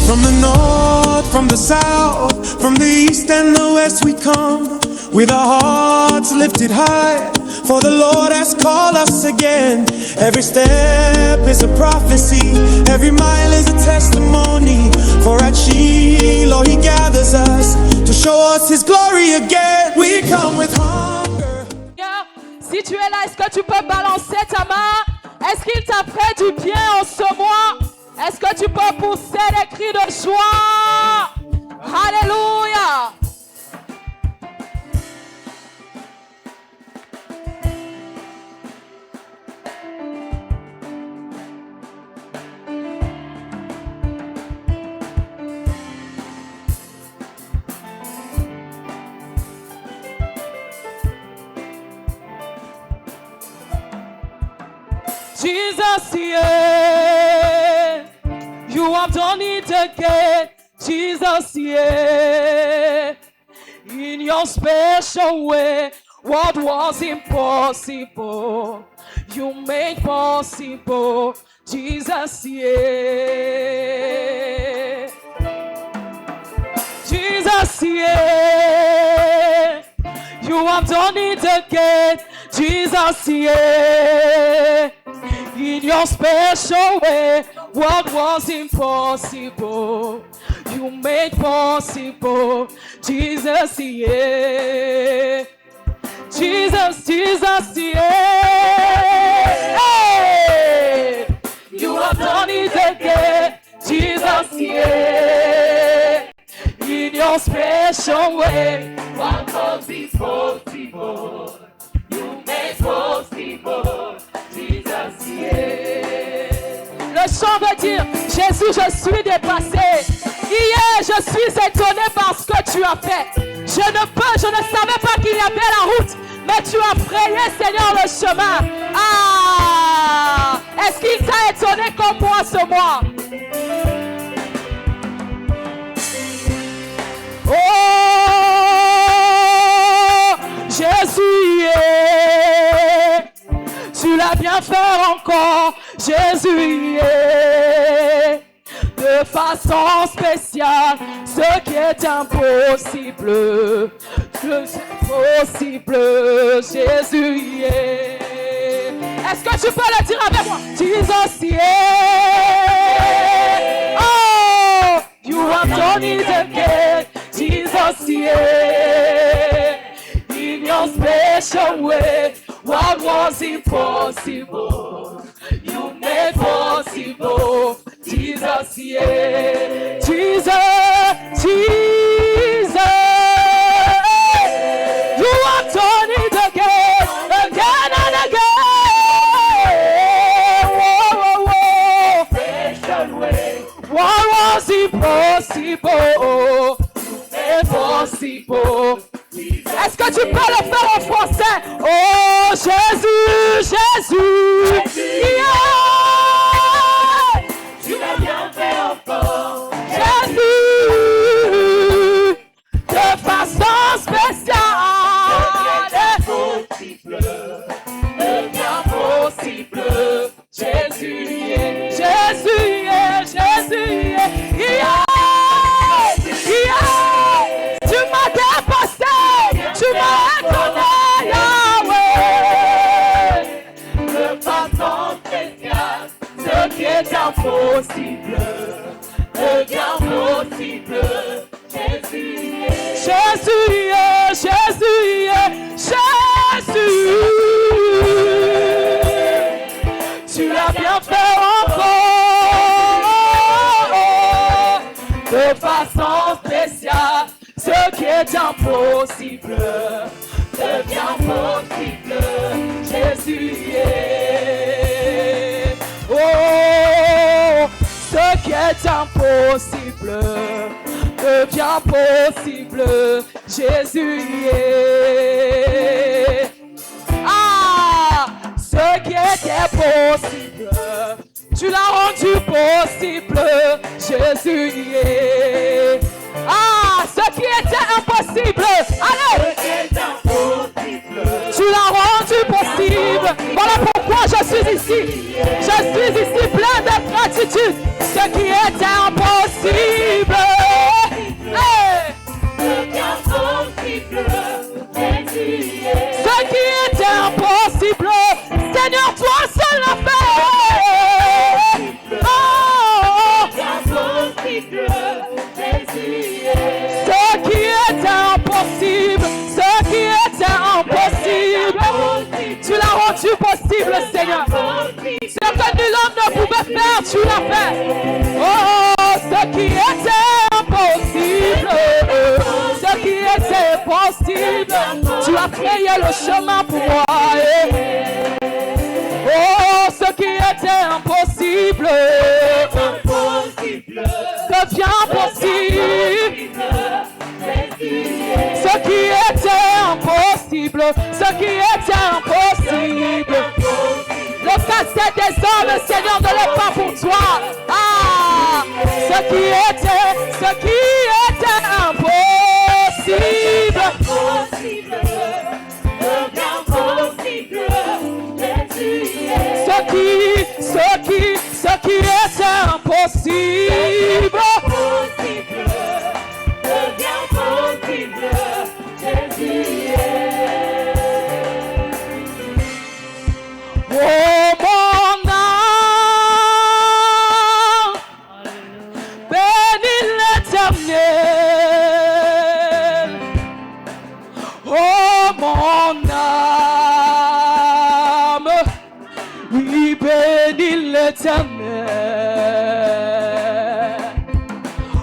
From the north, from the south, from the east and the west we come, with our hearts lifted high, for the Lord has called us again. Every step is a prophecy, every mile is a testimony, for at Shiloh He gathers us to show us His glory again. We come with hunger. Si tu es là, est-ce que tu peux balancer ta main? Est-ce qu'il t'a fait du bien en ce mois? Est-ce que tu peux pousser des cris de joie? Alléluia! Jesus, yeah, you have done it again. Jesus, yeah, in your special way, what was impossible, you made possible. Jesus, yeah, Jesus, yeah, you have done it again. Jesus, yeah, in your special way, what was impossible, you made possible. Jesus, yeah, Jesus, Jesus, yeah, hey, you have done it again. Jesus, yeah, in your special way, what was impossible, you made possible. Jesus, yeah. Le chant veut dire, Jésus, je suis dépassé. Hier, je suis étonné par ce que tu as fait. Je ne savais pas qu'il y avait la route, mais tu as frayé, Seigneur, le chemin. Ah! Est-ce qu'il t'a étonné comme moi ce mois? Oh! Jésus, yeah. Tu l'as bien fait encore, Jésus, yeah. De façon spéciale, ce qui est impossible, possible, Jésus, yeah. Est-ce que tu peux le dire avec moi? Jesus, yeah. Oh, you have done it again, Jesus, yeah. In your special way, what was impossible, you made possible. Jesus, yeah. Jesus, Jesus. You have done it again, again and again. Whoa, whoa, whoa. Special way. What was impossible, impossible. Est-ce que tu peux le faire en français? Oh Jésus, Jésus, yeah. Tu l'as bien fait encore, Jésus, de façon spéciale. Le bien possible, Jésus, yeah. Jésus, yeah. Jésus, yeah. Yeah. Yeah. Tu m'as dépassé, tu m'as étonné, Yahweh. De façon spéciale, ce qui est impossible, devient possible. Jésus, Jésus, Jésus, Jésus. Tu l'as bien fait encore, de façon spéciale. Ce qui est impossible devient possible. Jésus, yeah. Oh, ce qui est impossible devient possible. Jésus, yeah. Ah, ce qui était possible Ce que nul homme ne pouvait faire, tu l'as fait. Oh, ce qui était impossible, ce qui était possible, tu as créé le chemin pour moi. Oh, ce qui était impossible, devient possible. Ce qui était impossible, ce qui était impossible. Le casse-tête des hommes, Seigneur, ne l'est pas pour toi. Ah, ce qui était impossible. Ce qui était impossible. Oh mon âme, bénis l'Éternel. Oh mon âme, oui, bénis l'Éternel.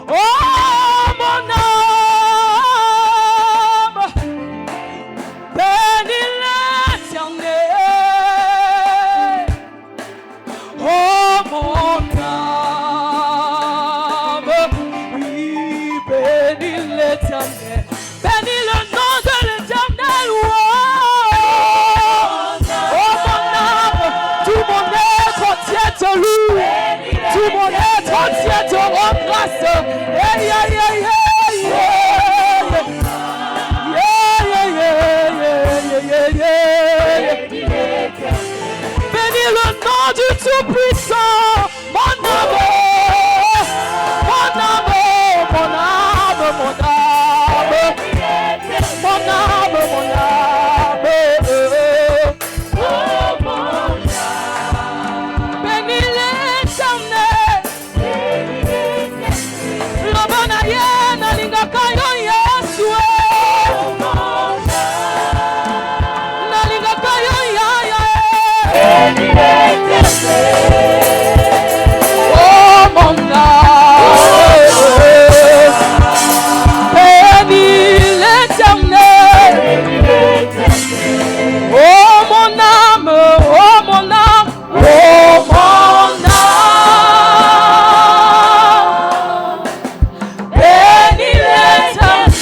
Oh mon âme, bénis l'Éternel. Oh mon âme, oui, bénis l'Éternel. Bénis le nom de l'Éternel. Oh mon âme, tout mon être entier te loue. Tout mon être entier te rend grâce. Hey, hey, hey, hey, bénis le nom du Tout-Puissant, mon âme, mon âme, mon âme, mon âme, mon âme, mon âme, bénis l'Éternel, Lobonaye, Nalingakayo, Yeshua, Nalingakayo, Yaya. Oh mon âme, bénis l'Éternel. Oh mon âme, oh mon âme, oh mon âme, bénis l'Éternel.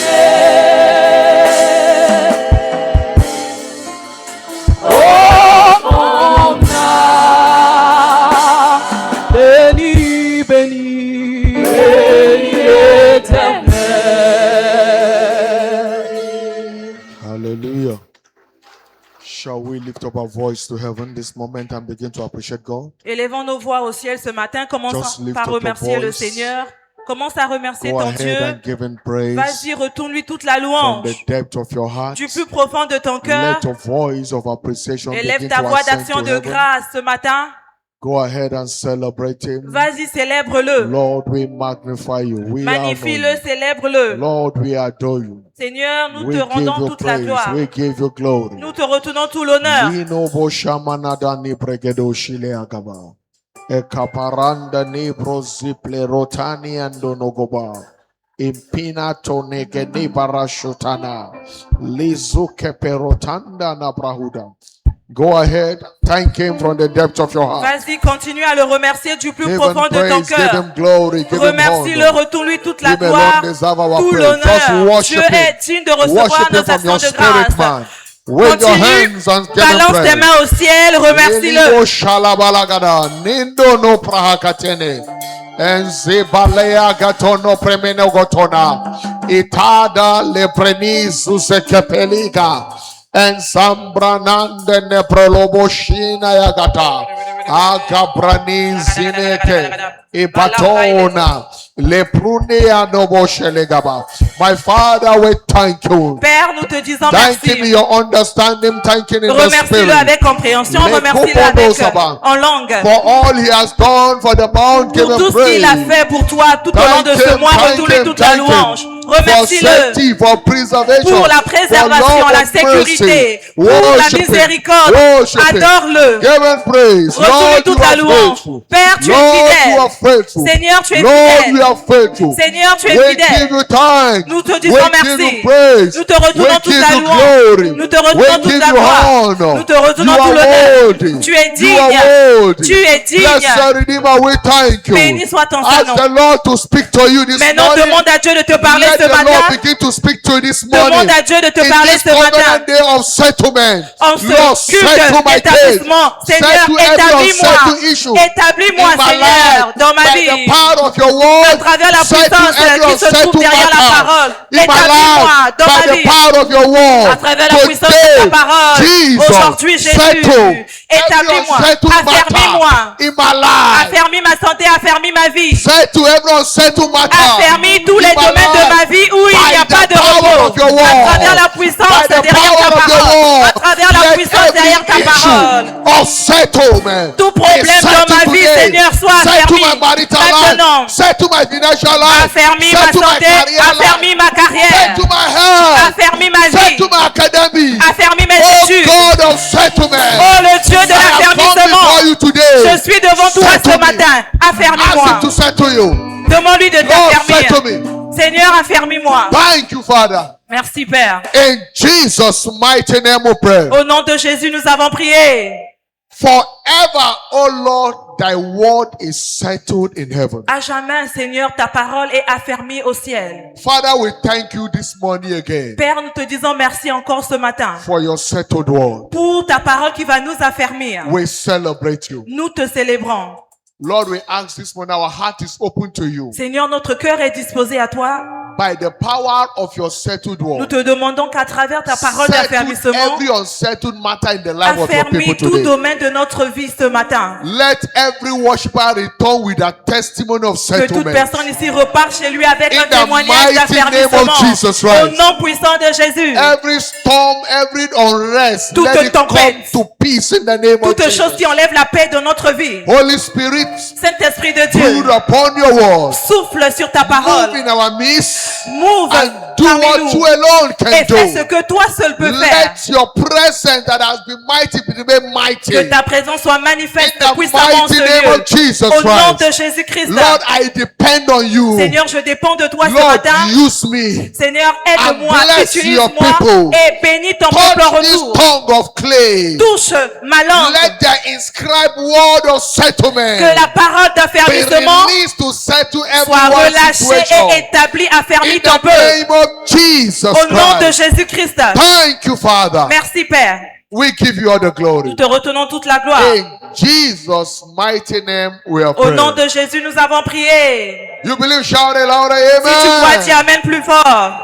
Oh mon âme, bénis, bénis, bénis l'Éternel. Hallelujah. Shall we lift up our voice to heaven this moment and begin to appreciate God? Élevons nos voix au ciel ce matin. Just Commence lift par up your remercier le voice. Seigneur. Commence à remercier Go ton ahead Dieu. and give him praise Vas-y, retourne-lui toute la from louange. the depth of your heart. Du plus profond de ton cœur. Let your voice of appreciation Élève begin ta to voix ascend d'action to de heaven. grâce ce matin. Go ahead and celebrate him. Vas-y, célèbre-le. Lord, we magnify you. We honor Magnifie-le, you. célèbre-le. Lord, we adore you. Seigneur, nous We te give rendons you toute la praise. gloire. We give you glory. Nous te retournons tout l'honneur. Lino boshamanada ni bregedo shile agaba. Ekaparanda ni broziple rotani andonogoba. Impina tonege ni barashutana. Lizuke perotanda na brahuda. Go ahead, thank him from the depth of your heart. Vas-y, continue à le remercier du plus Give him profond de ton praise, give cœur. him glory, give him Remercie-le, honor. retourne-lui toute la Him alone gloire, deserve our tout praise. Just l'honneur. worship Dieu him. est digne de recevoir Worship him nos from actions your de spirit, grâce. man. Wave your Continue, hands and give him balance tes praise. mains au ciel, remercie-le. Elibo shalabalagada, nindo no prahakatene. Enzibalea gatono premeno gotona. Itada lepreni susekepeliga. Ensambranande ne proloboshina yagata. Agabrani zineke. Ipatona. Leprunea no boshelegaba. My Father, we thank you. Père, nous te disons Thank him in merci. your understanding, thank him in the Remercie-le spirit. avec compréhension, Les remercie-le avec Koponosaba. en langue. For all he has done for the mount, give Pour him tout ce qu'il a praise. fait pour toi tout au long de Thank ce him, mois, thank retourne-lui him, toute la thank him. louange. for Remercie-le safety, for preservation, pour la for préservation, love la and sécurité, mercy. pour la Worship Him. miséricorde. Worship Him. Adore-le. Give Him praise. Retourne Lord, toute you la are louange. faithful. Père, tu es Lord, you fidèle. are faithful. Seigneur, tu es Lord, we fidèle. are faithful. Seigneur, tu es We fidèle. give you thanks. Nous te We disons give merci. you praise. Nous te retournons We toute give la you louange. glory. Nous te retournons We toute give la you gloire. honor. Nous te retournons You tout are l'honneur. worthy. Tu es You digne. are worthy. Tu es digne. Blessed Redeemer, we thank you. Béni soit ton Ask Saint-Nom. the Lord to speak to you this Maintenant, morning. demande à Dieu de te parler Let ce the Lord matin. begin to speak to you this morning. Demande à Dieu de te In parler this ce matin. covenant day of settlement. En ce Lord, culte settle my case. d'établissement, Seigneur, Settle every établis-moi. unsettled issue Établis-moi, in my Seigneur, life. dans ma By vie. the power of your word, À travers la settle puissance every qui se trouve unsettled derrière la matter parole. in my Établis-moi life. dans By ma the vie. power of your word. À travers la puissance de ta parole. Jesus, Aujourd'hui, Jésus, settle établis-moi. every unsettled Affermis-moi. matter in my life. Affermis ma santé, affermis ma vie. Settle every unsettled matter Affermis tous les in my domaines de life. ma vie où il n'y a By pas the de power repos. of your À word. travers la puissance By the derrière power ta of your parole. word. À travers la Let puissance derrière ta every parole. issue of settlement Tout problème be dans ma settled vie, today. Seigneur, soit Settle affermi. my marital Maintenant. life. Settle my financial life. Affermis ma Settle my santé, career life. affermis ma carrière. Settle my health. Affermis ma vie. Settle my academy. Affermis mes Oh études. God of settlement. Oh, le Dieu de I have come l'affermissement. before you today. Je suis devant toi Settle ce me. matin. Ask Affermis-moi. him to settle you. Demande-lui de Lord, settle t'affermir. me. Seigneur, affermis-moi. Thank you, Father. Merci, Père. In Jesus' mighty name we pray. Au nom de Jésus, nous avons prié. Forever, oh Lord, thy word is settled in heaven. À jamais, Seigneur, ta parole est affermie au ciel. Father, we thank you this morning again Père, nous te disons merci encore ce matin for your settled word. pour ta parole qui va nous affermir. We celebrate you. Nous te célébrons. Lord, we ask this morning, our heart is open to you. Seigneur, notre cœur est disposé à toi. By the power of your settled Nous word, te demandons qu'à travers ta parole settle d'affermissement, every unsettled matter in the life of your affermis people tout today. domaine de notre vie ce matin. Let every worshiper return with a testimony of Que toute settlement. personne ici repart chez lui avec In un the témoignage mighty name of d'affermissement. Jesus Au Christ. nom puissant de Jésus. Every storm, every unrest, Toute let it come tempête. to peace in the name of Toute chose Jesus. qui enlève la paix de notre vie. Holy Spirit, Saint-Esprit de Dieu, brood upon your word. souffle sur ta Move parole. in our midst Move and do parmi what nous. you alone Et can fais ce do. que toi seul peux faire. Let your presence that has been mighty remain mighty. Que ta présence soit manifeste In the puissamment en ce mighty name lieu. of Jesus Au nom Christ. de Jésus-Christ. Lord, I depend on you. Seigneur, je dépends de toi ce Lord, matin. use me. Seigneur, aide-moi, And bless your utilise-moi people. et bénis ton peuple en Touch this retour. tongue of clay. Touche ma langue. Let the inscribed word of settlement Que la parole be d'affermissement released to settle soit everyone's relâchée situation. et établie, affermie In ton the peuple. name of Jesus Au nom de Christ. Jésus-Christ. Thank you, Father. Merci, Père. We give you all the glory. Nous te retenons toute la gloire. In Jesus' mighty name we are Au nom praying. de Jésus, nous avons prié. You believe, shout it louder, Si tu crois, dis amen. Amen plus fort.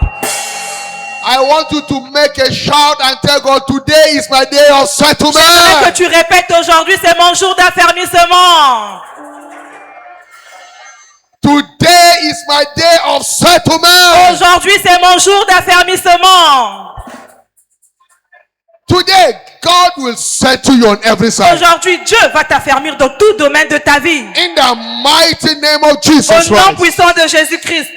I want you to make a shout and tell God, today is my day of J'aimerais que settlement. tu répètes aujourd'hui, c'est mon jour d'affermissement. Today is my day of settlement. Aujourd'hui, c'est mon jour d'affermissement. Today, God will settle you on every side. Aujourd'hui, Dieu va t'affermir dans tout domaine de ta vie. In the mighty name of Jesus Au nom Christ. puissant de Jésus-Christ.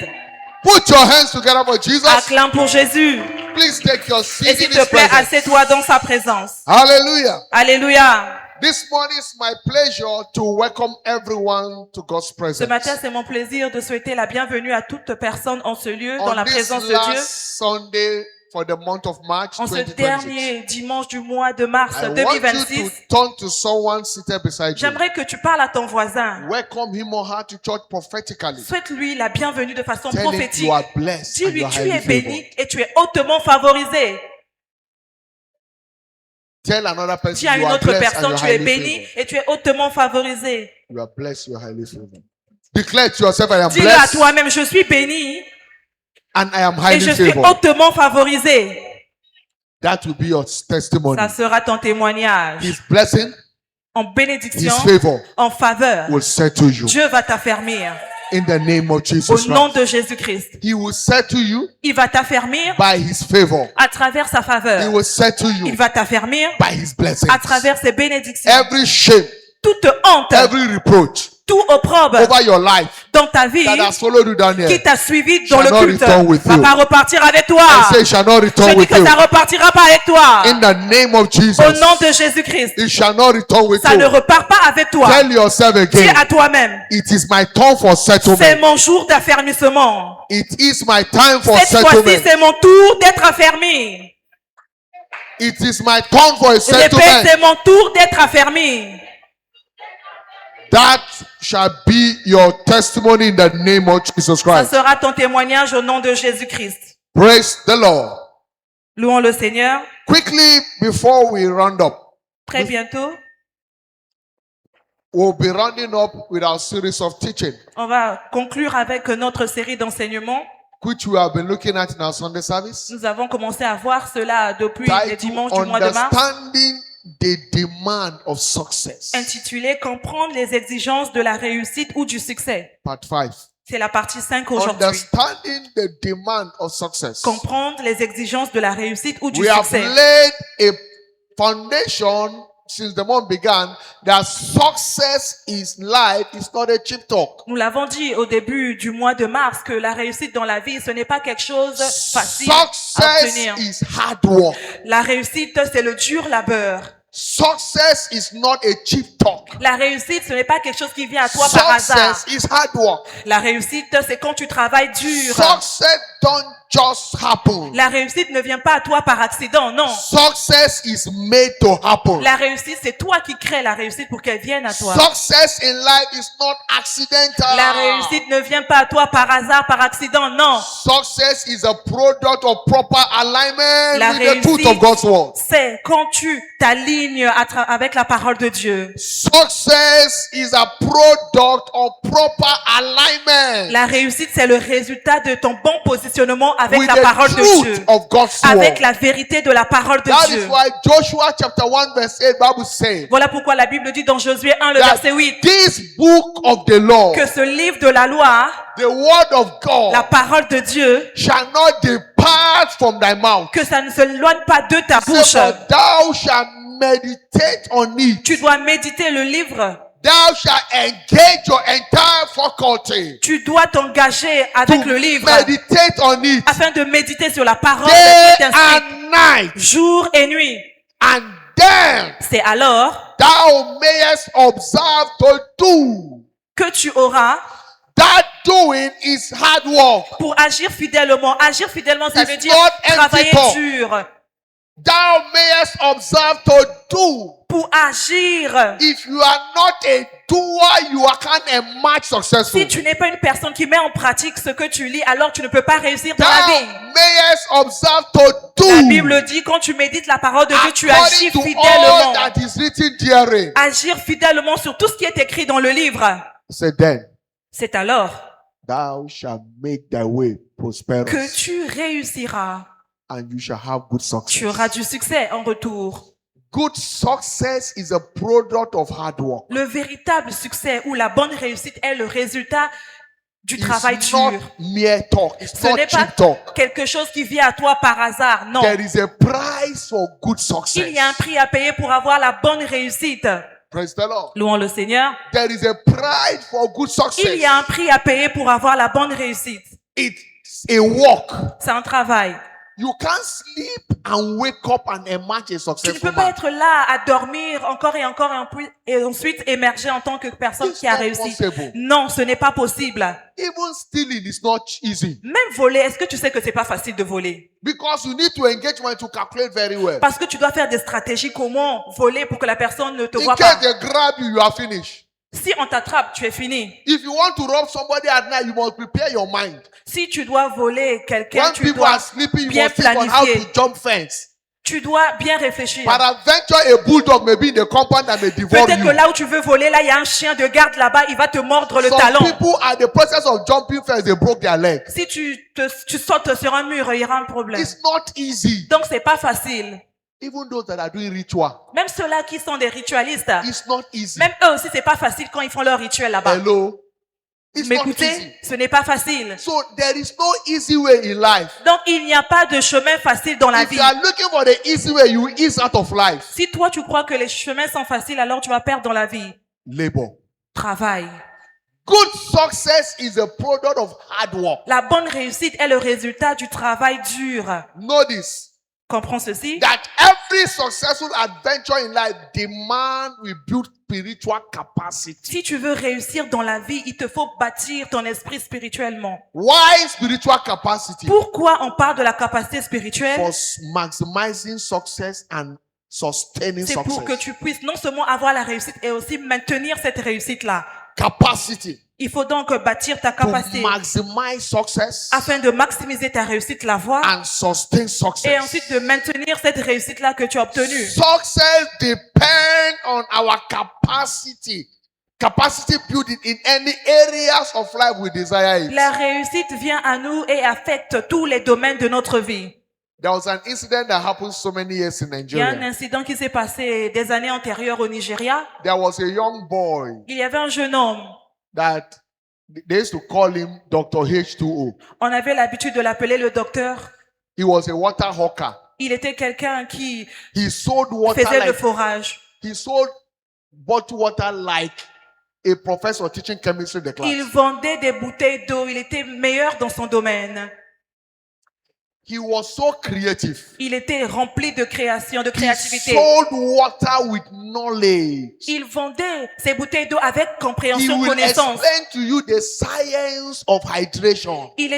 Put your hands together for Jesus. Acclame pour Jésus. Please take your Et seat in s'il His te plaît, presence. assieds-toi dans sa présence. Hallelujah. Alléluia. This morning is my pleasure to welcome everyone to God's Ce presence. matin, c'est mon plaisir de souhaiter la bienvenue à toute personne en ce lieu, dans On la this présence de last Dieu. Sunday for the month of March En ce 2026. dernier dimanche du mois de mars I want you 2026, to turn to someone seated beside you. j'aimerais que tu parles à ton voisin. Welcome him or her to church prophetically. Souhaite-lui la bienvenue de façon Tell him prophétique. you are blessed and Dis-lui, you are tu highly es béni favored. et tu es hautement favorisé. Tell another person Dis à you une are autre blessed and personne, you tu are es highly béni favored. et tu es hautement favorisé. You are blessed, you are highly favored. Declare to yourself, I am Dis-le à blessed toi-même, je suis béni and I am et highly je suis favored. hautement favorisé. That will be your testimony. Ça sera ton témoignage. His blessing, En His bénédiction, favor en faveur. will settle you. Dieu va t'affermir. In the name of Au Jesus nom Christ. de Jésus-Christ. He will settle you Il va t'affermir by His favor. à travers sa He faveur. will settle Il you va t'affermir by His blessings. à travers ses bénédictions. Every shame, Toute honte, every reproach tout opprobre over your life dans ta vie that has followed you down qui here, t'a suivi dans shall le not culte return with va you. pas repartir avec toi. I say it shall not Je return dis with que you. ça repartira pas avec toi. In the name of Jesus, Au nom de Jésus-Christ, it shall not return with ça ne you. repart pas avec toi. Tell yourself Dis again, à toi-même, it is my turn for c'est settlement. mon jour d'affermissement. It is my time for Cette fois-ci, settlement. c'est mon tour d'être affermi. It is my turn for a Répète, settlement. c'est mon tour d'être affermi. That shall be your testimony in the name of Jesus Ça Christ. sera ton témoignage au nom de Jésus-Christ. Praise the Lord. Louons le Seigneur. Quickly, before we round up, Très bientôt, we'll be rounding up with our series of teaching, on va conclure avec notre série d'enseignements. which we have been looking at in our Sunday service. Nous avons commencé à voir cela depuis les Titled dimanches du mois de mars, Understanding the Demand of Success. intitulé Comprendre les exigences de la réussite ou du succès. Part 5. C'est la partie 5 aujourd'hui. Understanding the demand of success. Comprendre les exigences de la réussite ou du We have succès. laid a foundation since the month began that success is life is not a cheap talk. Nous l'avons dit au début du mois de mars que la réussite dans la vie, ce n'est pas quelque chose facile à Success obtenir. is hard work. La réussite, c'est le dur labeur. Success is not a cheap talk. La réussite, ce n'est pas quelque chose qui vient à toi par hasard. Success is hard work. La réussite, c'est quand tu travailles dur. Success don't just happen. La réussite ne vient pas à toi par accident, non. Success is made to happen. La réussite, c'est toi qui crées la réussite pour qu'elle vienne à toi. Success in life is not accidental. La réussite ne vient pas à toi par hasard, par accident, non. Success is a product of proper alignment La with the truth of God's word. c'est quand tu t'alignes avec la parole de Dieu. Success is a product of proper alignment La réussite, c'est le résultat de ton bon positionnement avec with la parole the de truth Dieu. of God's Avec word. la vérité de la parole de That Dieu. is why Joshua chapter 1 verse 8 Bible says Voilà pourquoi la Bible dit dans Josué 1, le that verset 8, this book of the law, que ce livre de la loi, the word of la God, parole de Dieu, shall not depart from thy mouth. que ça ne se éloigne pas de ta Say, bouche. for thou shalt meditate on it. Tu dois méditer le livre. Thou shalt engage your entire faculty Tu dois t'engager avec le livre meditate on it afin de méditer sur la parole day qui est inscrite and night, jour et nuit. and then C'est alors thou mayest observe to do. que tu auras That doing is hard work. pour agir fidèlement. Agir fidèlement, ça It's veut dire not empty travailler talk. dur. Thou mayest observe to do. Pour agir. If you are not a doer, you can't emerge successful. Si tu n'es pas une personne qui met en pratique ce que tu lis, alors tu ne peux pas réussir dans la vie. Thou mayest observe to do. La Bible dit, quand tu médites la parole de Dieu, tu agis According to all fidèlement. that is written therein. Agir fidèlement sur tout ce qui est écrit dans le livre. Say then, C'est alors thou shalt make thy way prosperous, que tu réussiras. and you shall have good success. Tu auras du succès en retour. Good success is a product of hard work. Le véritable succès ou la bonne réussite est le résultat du travail It's not dur. mere talk. It's Ce not n'est pas cheap talk. quelque chose qui vient à toi par hasard. Non. There is a price for good success. Il y a un prix à payer pour avoir la bonne réussite. Praise the Lord. Louons le Seigneur. There is a price for good success. Il y a un prix à payer pour avoir la bonne réussite. It's a walk. C'est un travail. You can't sleep and wake up and emerge a Tu ne successful peux pas man. être là à dormir encore et encore et ensuite émerger en tant que personne It's qui a not réussi. possible. Non, ce n'est pas possible. Even stealing is not easy Même voler, est-ce que tu sais que c'est pas facile de voler? because you need to engage when to calculate very well. Parce que tu dois faire des stratégies comment voler pour que la personne ne te In voit case pas. they grab you, you are finished. Si on t'attrape, tu es fini. If you want to rob somebody at night, you must prepare your mind. Si tu dois voler quelqu'un, When tu people dois are sleeping, you bien must think on how planifier. to jump fence. Tu dois bien réfléchir. Peradventure, a bulldog may be in the compound and may devour Peut-être que you. là où tu veux voler, là, il y a un chien de garde là-bas, il va te mordre le Some talon. people at the process of jumping fence, they broke their leg. Si tu sautes sur un mur, il y aura un problème. It's not easy. Donc, c'est pas facile. Even those that are doing ritual, Même ceux-là qui sont des ritualistes, it's not easy. même eux aussi, c'est pas facile quand ils font leur rituel là-bas. Hello? It's Mais not easy. écoutez, ce n'est pas facile. So there is no easy way in life. Donc, il n'y a pas de chemin facile dans la If vie. you are looking for the easy way, you will ease out of life. Si toi, tu crois que les chemins sont faciles, alors tu vas perdre dans la vie. Labor. Travail. Good success is a product of hard work. La bonne réussite est le résultat du travail dur. Notice Comprends ceci? that every successful adventure in life demands we build spiritual capacity. Si tu veux réussir dans la vie, il te faut bâtir ton esprit spirituellement. Why spiritual capacity? Pourquoi on parle de la capacité spirituelle? For maximizing success and sustaining C'est pour que success. tu puisses non seulement avoir la réussite et aussi maintenir cette réussite-là. Capacity Il faut donc bâtir ta to capacité maximize success afin de maximiser ta réussite, la voir, and sustain et success. ensuite de maintenir cette réussite-là que tu as obtenue. Success depends on our capacity. Capacity building in any areas of life we desire it. La réussite vient à nous et affecte tous les domaines de notre vie. There was an incident that happened so many years in Il y a un Nigeria. incident qui s'est passé des années antérieures au Nigeria. There was a young boy Il y avait un jeune homme. that they used to call him Dr. H2O. On avait l'habitude de l'appeler le docteur. He was a water hawker. Il était quelqu'un qui He sold water faisait le like forage. he sold bottled water like a professor teaching chemistry in the class. Il vendait des bouteilles d'eau. Il était meilleur dans son domaine. He was so creative. Il était rempli de création, de He créativité. sold water with knowledge. Il vendait ses bouteilles d'eau avec He compréhension, will connaissance. explain to you the science of hydration Il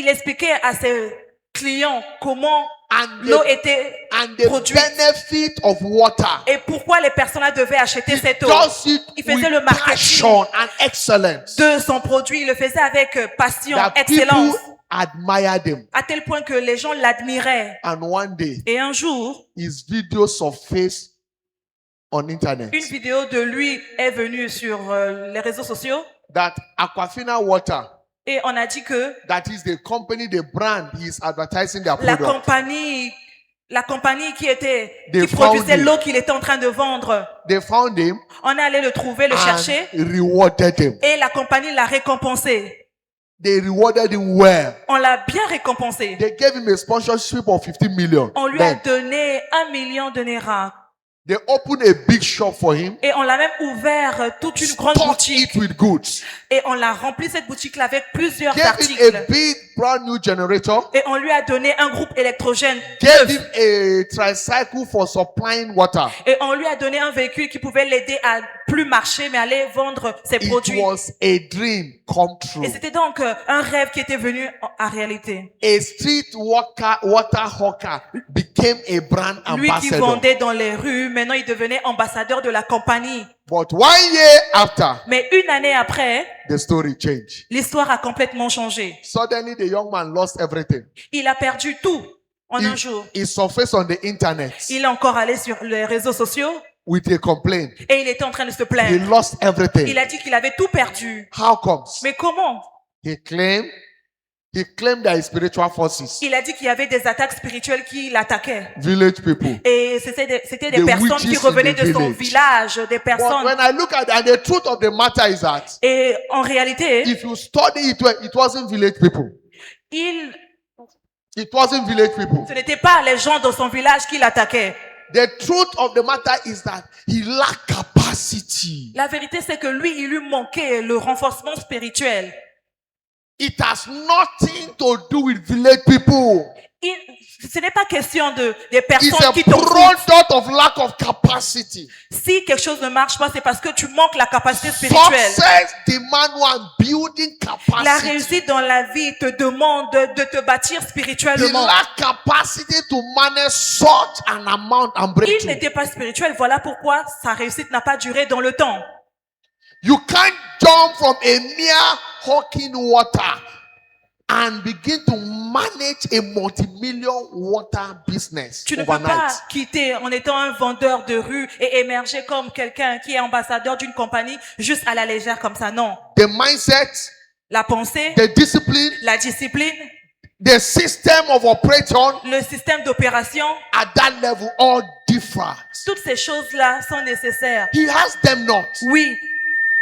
expliquait à ses clients comment and l'eau the, était and the produite benefit of water. et pourquoi les personnes devaient acheter He cette eau. does it Il faisait le with marketing passion and excellence. de son produit. Il le faisait avec passion, That excellence, people admire them. à tel point que les gens l'admiraient. And one day, Et un jour, his video surfaced on internet une vidéo de lui est venue sur les réseaux sociaux that Aquafina Water, et on a dit que that is the company, the brand, he is advertising their la product. compagnie They qui produisait found him. l'eau qu'il était en train de vendre, They found him on est allé le trouver, le chercher, and rewarded him. et la compagnie l'a récompensé. They rewarded him well. On l'a bien récompensé. They gave him a sponsorship of 50 million. On lui a Then donné 1 million de naira. they opened a big shop for him. Et on l'a même ouvert toute une grande Stocked boutique. it with goods. Et on l'a rempli cette boutique-là avec plusieurs Gave him articles. a big brand new generator. Et on lui a donné un groupe électrogène. Gave him a tricycle for supplying water. Et on lui a donné un véhicule qui pouvait l'aider à plus marcher, mais aller vendre ses It produits. was a dream come true. Et c'était donc un rêve qui était venu à réalité. A street water hawker became a brand Lui qui ambassador. vendait dans les rues, maintenant il devenait ambassadeur de la compagnie. But 1 year after, Mais une année après, the story changed. l'histoire a complètement changé. Suddenly, the young man lost everything. Il a perdu tout en un jour. He surfaced on the internet Il est encore allé sur les réseaux sociaux with a complaint. et il était en train de se He plaindre. lost everything. Il a dit qu'il avait tout perdu. How comes? Mais comment? He claimed there is spiritual forces, Il a dit qu'il y avait des attaques spirituelles qui l'attaquaient. village people. Et c'était des The personnes witches qui in revenaient the de son village. village, des But personnes. when I look at it, and the truth of the matter is that Et en réalité, if you study it, it wasn't village people. It wasn't village people. ce n'était pas les gens dans son village qui l'attaquaient. The truth of the matter is that he lacked capacity. La vérité, c'est que lui, il lui manquait le renforcement spirituel. It has nothing to do with village people. Ce n'est pas question des It's personnes a qui t'entourent. product of lack of capacity. Si quelque chose ne marche pas, c'est parce que tu manques la capacité spirituelle. Success demands one building capacity. La réussite dans la vie te demande de te bâtir He spirituellement. lacked capacity to manage such an amount and Il breakthrough. n'était pas spirituel. Voilà pourquoi sa réussite n'a pas duré dans le temps. You can't jump from a mere hawking water and begin to manage a multi-million water business Tu ne peux pas overnight. quitter en étant un vendeur de rue et émerger comme quelqu'un qui est ambassadeur d'une compagnie juste à la légère comme ça. Non. The mindset, La pensée, the discipline, la discipline, the system of operation le système d'opération, at that level all differ. toutes ces choses-là sont nécessaires. He has them not. Oui,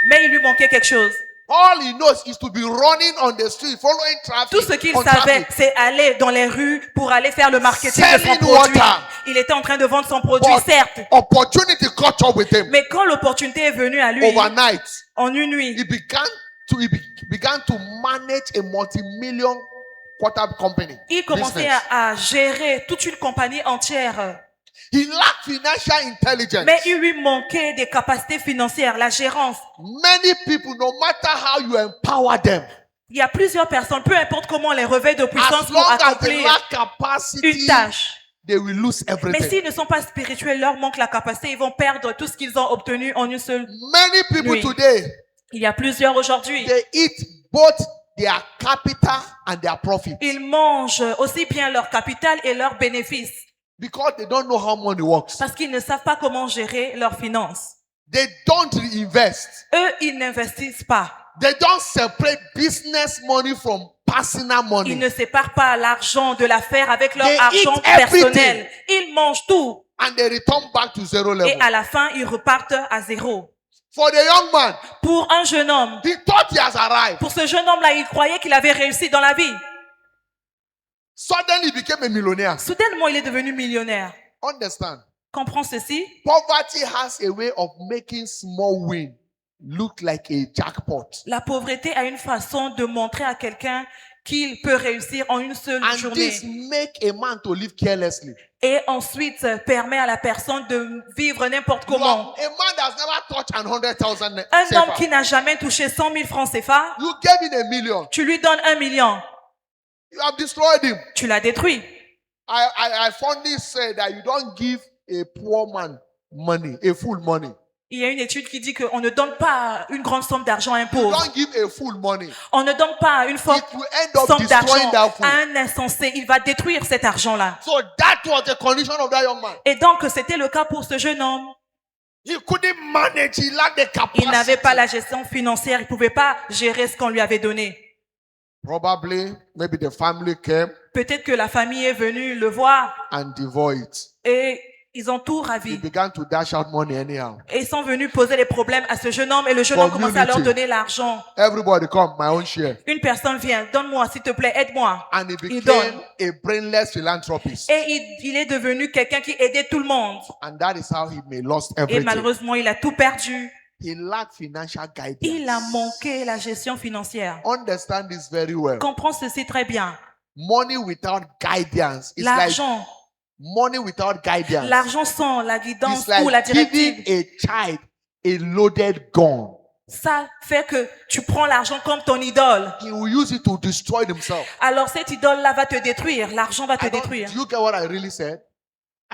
mais il lui manquait quelque chose. All he knows is to be running on the street, following traffic. Tout ce qu'il on savait, traffic. c'est aller dans les rues pour aller faire le marketing de son Selling produit. water. Il était en train de vendre son produit, But certes. opportunity caught up with him. Mais quand l'opportunité est venue à lui, Overnight, en une nuit, he began began to manage a multi-million quarter company. Il commençait business. à gérer toute une compagnie entière. He lacked financial intelligence. Mais il lui manquait des capacités financières, la gérance. Many people, no matter how you empower them, Il y a plusieurs personnes, peu importe comment on les revêt de puissance as pour long as they accomplir lack capacity, une tâche. they will lose Mais everything. s'ils ne sont pas spirituels, leur manque la capacité, ils vont perdre tout ce qu'ils ont obtenu en une seule. Many people nuit. today, Il y a plusieurs aujourd'hui. they eat both their capital and their profit Ils mangent aussi bien leur capital et leurs bénéfices because they don't know how money works. parce qu'ils ne savent pas comment gérer leurs finances. They don't reinvest. Eux, ils n'investissent pas. They don't separate business money from personal Ils money. ne séparent pas l'argent de l'affaire avec leur They argent eat everything. personnel. Ils mangent tout And they return back to zero et level. à la fin, ils repartent à zéro. For the young man, Pour un jeune homme, he thought he has arrived. pour ce jeune homme-là, il croyait qu'il avait réussi dans la vie. Suddenly he became a millionaire. Soudainement, il est devenu millionnaire. Understand? Comprends ceci? Poverty has a way of making small win look like a jackpot. La pauvreté a une façon de montrer à quelqu'un qu'il peut réussir en une seule And journée. this make a man to live carelessly. Et ensuite permet à la personne de vivre n'importe You comment. are a man that's never touched 100,000 Un homme CFA. qui n'a jamais touché 100 000 francs CFA, You gave him a million. tu lui donnes 1 million. You have destroyed him. Tu l'as détruit. I fondly say that you don't give a poor man money, a full money. Il y a une étude qui dit qu'on ne donne pas une grande somme d'argent à un You pauvre. don't give a full money. On ne donne pas une forte It will end up somme destroying d'argent that à fool. un insensé. Il va détruire cet argent-là. So that was the condition of that young man. Et donc, c'était le cas pour ce jeune homme. He couldn't manage. He lacked the Il n'avait capacity. pas la gestion financière. Il ne pouvait pas gérer ce qu'on lui avait donné. Probably, maybe the family came Peut-être que la famille est venue le voir and divorced. et ils ont tout He ravi. began to dash out money anyhow. Et ils sont venus poser des problèmes à ce jeune homme et le jeune homme commençait à leur Community. donner l'argent. Everybody come, my own share. Une personne vient, donne-moi s'il te plaît, aide-moi. And he Il became donne. a brainless philanthropist. Et il est devenu quelqu'un qui aidait tout le monde. And that is how he may lost Et everything. malheureusement, il a tout perdu. He lacked financial guidance. Il a manqué la gestion financière. Understand this very well. Comprends ceci très bien. Money without guidance is like L'argent, money without guidance. l'argent sans la guidance It's like ou la giving directive, a child a loaded gun. ça fait que tu prends l'argent comme ton idole. He will use it to destroy himself. Alors cette idole-là va te détruire. L'argent va te I don't- détruire. do you get what I really said?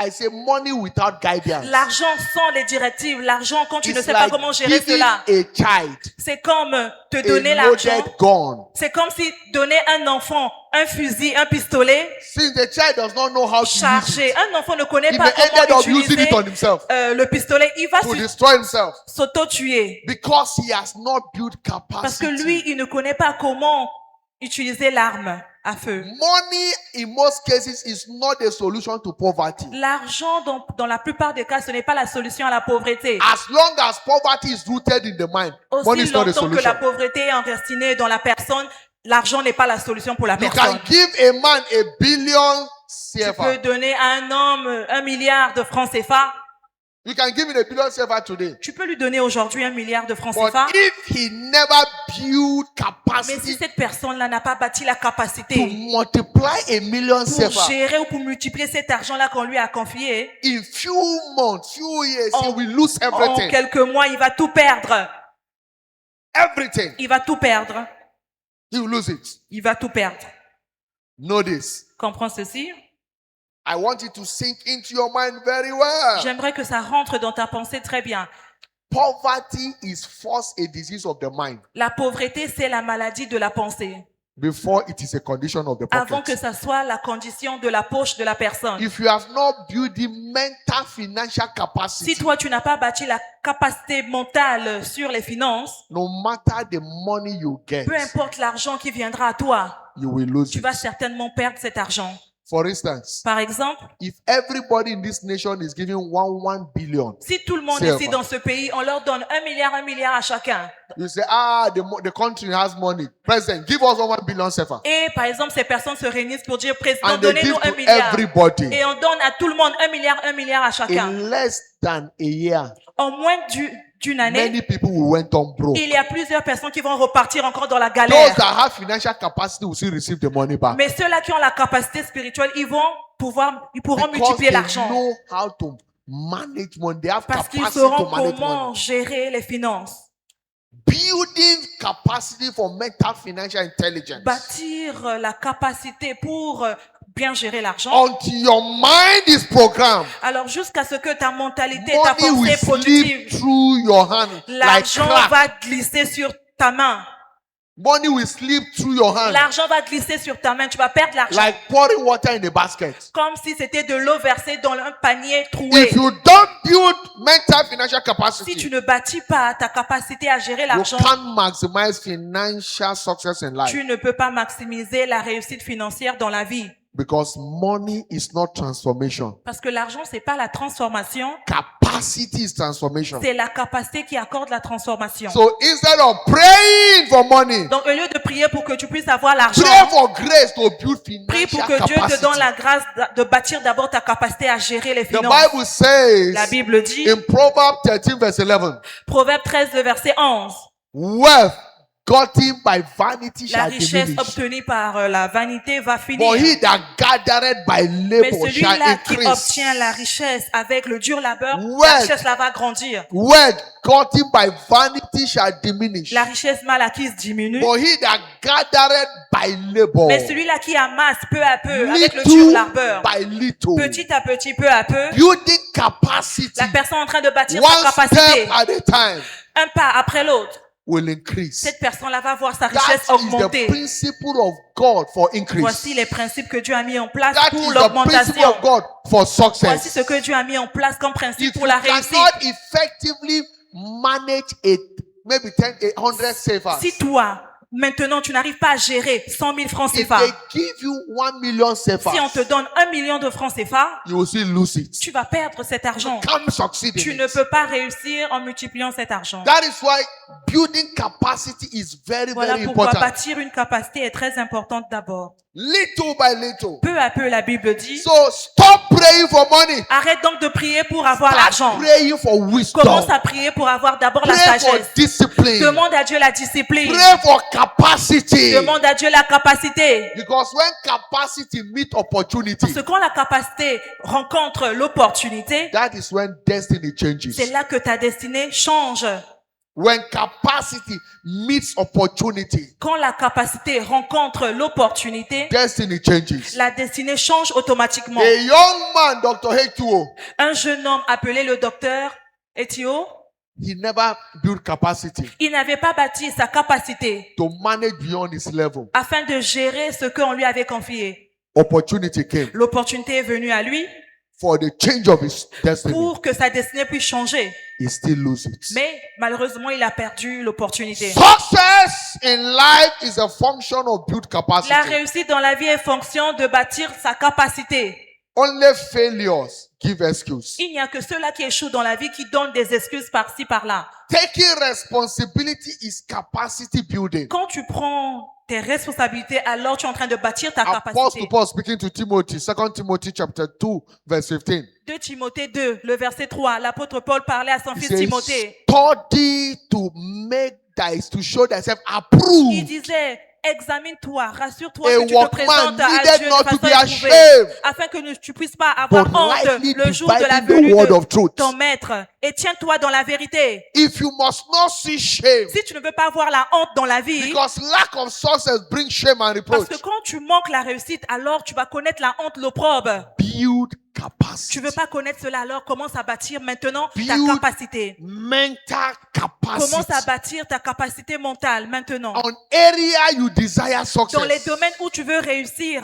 I say money without guidance. L'argent sans les directives, l'argent quand tu ne It's sais pas like comment gérer giving cela. a child C'est comme te a donner l'argent. loaded gun. C'est comme si donner un enfant un fusil, un pistolet Since the child does not know how to use it, chargé. Un enfant ne connaît he pas may ended comment up using utiliser it on himself le pistolet. Il va to destroy himself s'auto-tuer. because he has not built Parce que capacity. lui, il ne connaît pas comment utiliser l'arme à feu. Money, in most cases, is not a solution to poverty. L'argent, dans la plupart des cas, ce n'est pas la solution à la pauvreté. As long as poverty is rooted in the mind, money Aussi is not a longtemps que solution. la pauvreté est enracinée dans la personne, l'argent n'est pas la solution pour la You personne. can give a man a billion Tu peux CFA. donner à un homme 1 milliard de francs CFA. You can give him a billion CFA today. Tu peux lui donner aujourd'hui 1 milliard de francs But CFA. if he never built Mais si capacity cette personne-là n'a pas bâti la to capacité multiply a million pour CFA, gérer ou pour multiplier cet argent-là qu'on lui a confié, in few months, few years, he En- will lose en everything. quelques mois, il va tout perdre. Everything. Il va tout perdre. He will lose it. Il va tout perdre. Know this. Comprends ceci? I want it to sink into your mind very well. J'aimerais que ça rentre dans ta pensée très bien. Poverty is first a disease of the mind La pauvreté, c'est la maladie de la pensée. before it is a condition of the Avant que pocket. ça soit la condition de la poche de la personne. If you have not built the mental financial Si capacity, toi, tu n'as pas bâti la capacité mentale sur les finances, no matter the money you get, peu importe l'argent qui viendra à toi, you will lose tu it. vas certainement perdre cet argent. For instance, Par exemple, if everybody in this nation is giving 1 billion, si tout le monde C'est ici vrai. dans ce pays, on leur donne 1 milliard à chacun. you say, the country has money. President, give us 1 billion CFA. Et par exemple, ces personnes se réunissent pour dire, président, And they donnez-nous give 1 to milliard. everybody. Et on donne à tout le monde 1 milliard à chacun. In less than a year, En moins d'une année, many people who went on broke. il y a plusieurs personnes qui vont repartir encore dans la Those galère. that have financial capacity will still receive the money back. Mais ceux-là qui ont la capacité spirituelle, ils pourront Because multiplier they l'argent. know how to manage money. They have Parce qu'ils capacity sauront to manage comment money. gérer les finances. Building capacity for mental financial intelligence. Bâtir la capacité pour bien gérer l'argent. Until your mind is programmed, Alors jusqu'à ce que ta mentalité, ta money will pensée slip productive, through your hand like l'argent crack. va glisser sur ta main. Money will slip through your hand L'argent va glisser sur ta main. Tu vas perdre l'argent. like pouring water in a basket. Comme si c'était de l'eau versée dans un panier troué. If you don't build mental financial Si tu capacity, ne bâtis pas ta capacité à gérer you l'argent, can't maximize financial success in life tu ne peux pas maximiser la réussite financière dans la vie. because money is not transformation. Parce que l'argent, c'est pas la transformation, Capacity is transformation. c'est la capacité qui accorde la transformation. So instead of praying for money, Donc, au lieu de prier pour que tu puisses avoir l'argent, pray for grace to build prie pour financial que Dieu te capacity. donne la grâce de bâtir d'abord ta capacité à gérer les The finances. Bible says La Bible dit, in Proverbs 13 verse 11, Proverbe 13, le verset 11, wealth gotten by vanity la shall richesse diminish, obtenue par la vanité va but finir. he that gathered by Mais labor shall celui-là qui increase. obtient la richesse avec le dur labeur, la Ouais. richesse là va grandir. Wealth gotten by vanity shall diminish, La richesse mal acquise diminue. but he that gathered by labor, Mais celui-là qui amasse peu à peu avec le dur little labeur, by little, petit à petit, peu à peu, building capacity, la personne en train de bâtir one sa capacité, step at a time, un pas après l'autre, will increase. cette personne-là va voir sa That richesse is the augmenter. principle of God for increase. Voici les principes que Dieu a mis en place That pour is the principle l'augmentation. of God for Voici success. ce que Dieu a mis en place comme principe If pour you la réussite. cannot effectively manage maybe 100 savers, Si toi, maintenant, tu n'arrives pas à gérer 100 000 francs if CFA, they give you 1 million savers, si on te donne 1 million de francs CFA, you will still lose it. tu vas perdre cet argent. Can't succeed Tu in ne it. peux pas réussir en multipliant cet argent. That is why building capacity is very, Voilà very pourquoi important. bâtir une capacité est très importante d'abord. Little by little. Peu à peu, la Bible dit, So stop praying for money. arrête donc de prier pour avoir l'argent. Start praying for wisdom. Commence à prier pour avoir d'abord la Pray for sagesse. discipline. Demande à Dieu la discipline. Pray for capacity. Demande à Dieu la capacité. Because when capacity meet opportunity, Parce que quand la capacité rencontre l'opportunité, that is when destiny changes. c'est là que ta destinée change. When capacity meets opportunity, Quand la capacité rencontre l'opportunité, destiny changes. la destinée change automatiquement. A young man, Dr. H2O, Un jeune homme appelé le docteur Ethio, he never built capacity il n'avait pas bâti sa capacité to manage beyond his level. afin de gérer ce qu'on lui avait confié. Opportunity came L'opportunité est venue à lui for the change of his destiny. pour que sa destinée puisse changer. He still loses it. Mais malheureusement, il a perdu l'opportunité. Success in life is a function of built capacity. La réussite dans la vie est fonction de bâtir sa capacité. Only failures give excuse. Il n'y a que ceux-là qui échouent dans la vie qui donnent des excuses par-ci, par-là. Taking responsibility is capacity building. Quand tu prends tes responsabilités, alors tu es en train de bâtir ta Apostle capacité. Paul speaking to Timothy, 2 Timothy chapter 2, verse 15. 2 Timothée 2, le verset 3. L'apôtre Paul parlait à son He fils says, Timothée. study to show thyself Il approved. disait, examine-toi, rassure-toi A que tu te workman présentes à needed Dieu not de to façon be éprouvée, ashamed, afin que tu puisses pas avoir but honte rightly le jour de la dividing venue the word of de truth. ton maître. Et tiens-toi dans la vérité. If you must not see shame, Si tu ne veux pas avoir la honte dans la vie, because lack of success brings shame and parce reproach, que quand tu manques la réussite, alors tu vas connaître la honte, l'opprobre. build Tu capacity. veux pas connaître cela, alors commence à bâtir maintenant ta Build capacité. mental Commence à capacity. bâtir ta capacité mentale maintenant. On area you desire Dans les success. domaines où tu veux réussir.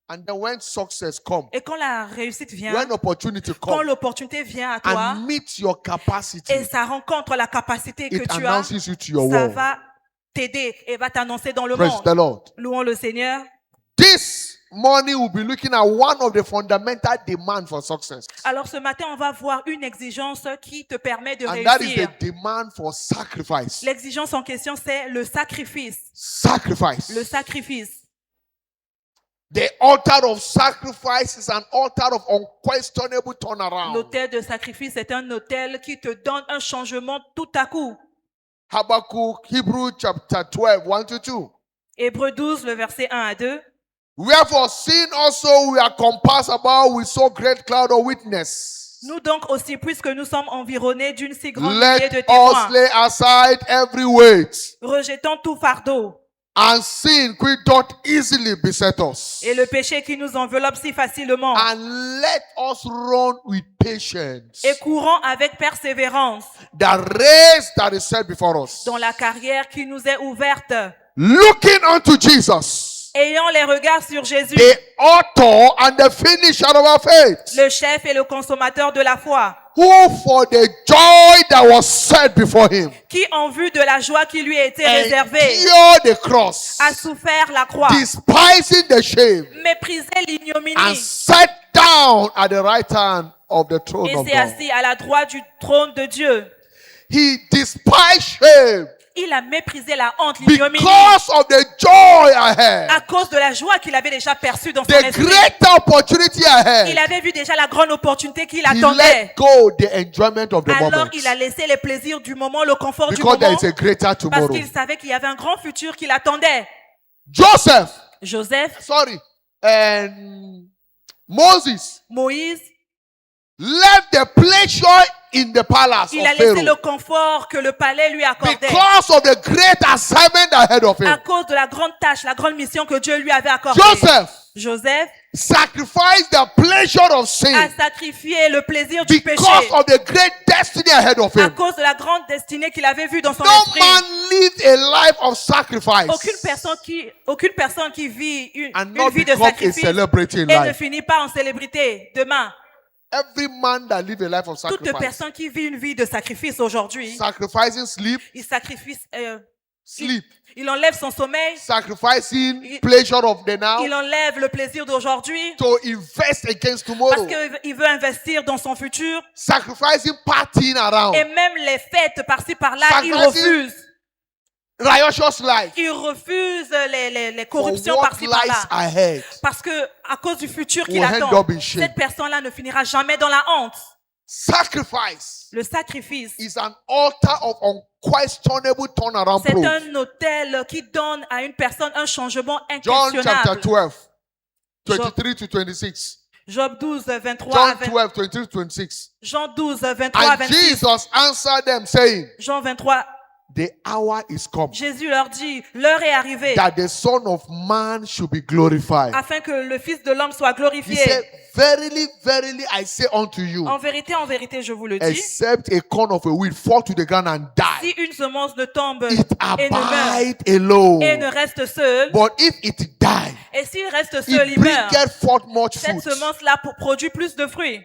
And then when success comes, Et quand la réussite vient, when opportunity quand comes, l'opportunité vient à toi, and meet your capacity, et ça rencontre la capacité que it tu as, announces you to your ça world. va t'aider et va t'annoncer dans le Praise the monde. Lord. Louons le Seigneur. This morning we'll be looking at one of the fundamental demands for success. Alors ce matin, on va voir une exigence qui te permet de And that is the réussir. demand for sacrifice. L'exigence en question, c'est le sacrifice. Sacrifice. Le sacrifice. The altar of sacrifice is an altar of unquestionable turnaround. L'autel de sacrifice est un autel qui te donne un changement tout à coup. Habakkuk, Hebrew chapter 12, 1 to 2. Hébreux 12, le verset 1 à 2. Wherefore, seeing also we are compassed about with so great cloud of witness, Nous donc aussi, puisque nous sommes environnés d'une si grande nuée let de us témoins, lay aside every weight rejetons tout fardeau and sin which doth easily beset us, et le péché qui nous enveloppe si facilement, and let us run with patience et courons avec persévérance the race that is set before us, dans la carrière qui nous est ouverte, looking unto Jesus, ayant les regards sur Jésus, the author and the finisher of our faith, le chef et le consommateur de la foi, who for the joy that was set before him qui en vue de la joie qui lui a été réservée, endured the cross, a souffert la croix, despising the shame, méprisé and l'ignominie, sat down at the right hand of the throne et of s'est God. assis à la droite du trône de Dieu. He despised shame Il a méprisé la honte, l'ignominie, because of the joy ahead, à cause de la joie qu'il avait déjà perçue dans son the esprit. great opportunity Il ahead. avait vu déjà la grande opportunité qu'il He attendait. let go the enjoyment of the Alors moment il a laissé les plaisirs du moment, le confort du because there moment, is a greater parce tomorrow. qu'il savait qu'il y avait un grand futur qui l'attendait. Joseph, Joseph, and Moses Moïse, left the pleasure in the palace il a of laissé le Pharaoh confort que le palais lui accordait because of the great assignment ahead of à him. cause de la grande tâche, la grande mission que Dieu lui avait accordée. Joseph Joseph sacrificed the pleasure of a sin sacrifié le plaisir du péché because of the great destiny ahead of à him. cause de la grande destinée qu'il avait vue dans son No esprit. man lived a life of sacrifice Aucune personne qui vit une and not vie de become a sacrifice celebrity in et ne life. finit pas en célébrité demain. Every man that live a life of Toute sacrifice, personne qui vit une vie de sacrifice aujourd'hui, sacrificing sleep, il sacrifie, sleep, il enlève son sommeil, sacrificing pleasure of the now il enlève le plaisir d'aujourd'hui to invest against parce tomorrow, qu'il veut investir dans son futur. sacrificing partying around, Et même les fêtes par-ci par-là, il Sacrificing refuse. riotous life Il refuse les for corruptions what par-ci lies par-là. ahead. Parce que à cause du futur qu'il Will end attend, up in shame. cette personne-là ne finira jamais dans la honte. Sacrifice Le sacrifice, is an altar of unquestionable turnaround c'est proof. un autel qui donne à une personne un changement John chapter inquestionnable. 12, 23 to 26. Job 12, 23 à John 20 12, 23 to 26. Jean 12, 23 à And 26. Jesus answered them, saying, Jean 23, the hour is come Jésus leur dit, l'heure est arrivée that the Son of Man should be glorified. afin que le Fils de l'homme soit He glorifié. said, verily, verily, I say unto you, En vérité, je vous le dis, except a corn of a wheat fall to the ground and si die, une semence ne tombe it et ne meurt abide alone. et ne reste seule, But if it die, et s'il reste seul, it il meurt, bringeth forth much cette fruit. semence-là produit plus de fruits.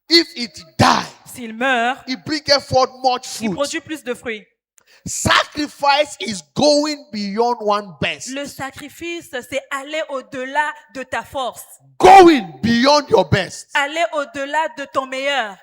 If it die, S'il meurt, it bringeth forth much il fruit. produit plus de fruits. Sacrifice is going beyond one best. Le sacrifice, c'est aller au-delà de ta force, Going beyond your best aller au-delà de ton meilleur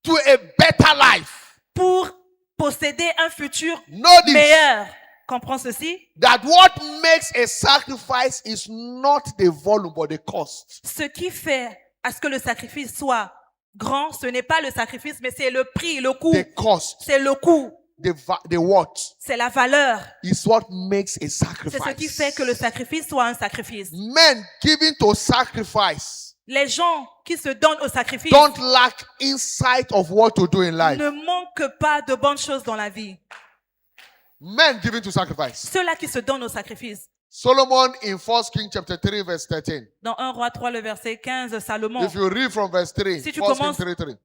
to a better life. pour posséder un futur Notice meilleur. Comprends ceci? that what makes a sacrifice is not the volume but the cost. Ce qui fait à ce que le sacrifice soit grand, ce n'est pas le sacrifice, mais c'est le prix, le coût. The cost, C'est le coût, the what c'est la valeur. is what makes a C'est ce qui sacrifice. fait que le sacrifice soit un sacrifice. Men giving to sacrifice Les gens qui se donnent au sacrifice don't lack insight of what to do in life. ne manquent pas de bonnes choses dans la vie. Men giving to sacrifice. Ceux-là qui se donnent au sacrifice. Solomon in 1 Kings chapter 3 verse 13. Dans 1 Roi 3, le verset 15, Salomon, If you read from verse 3, Si tu 1 Kings commences 3, 3.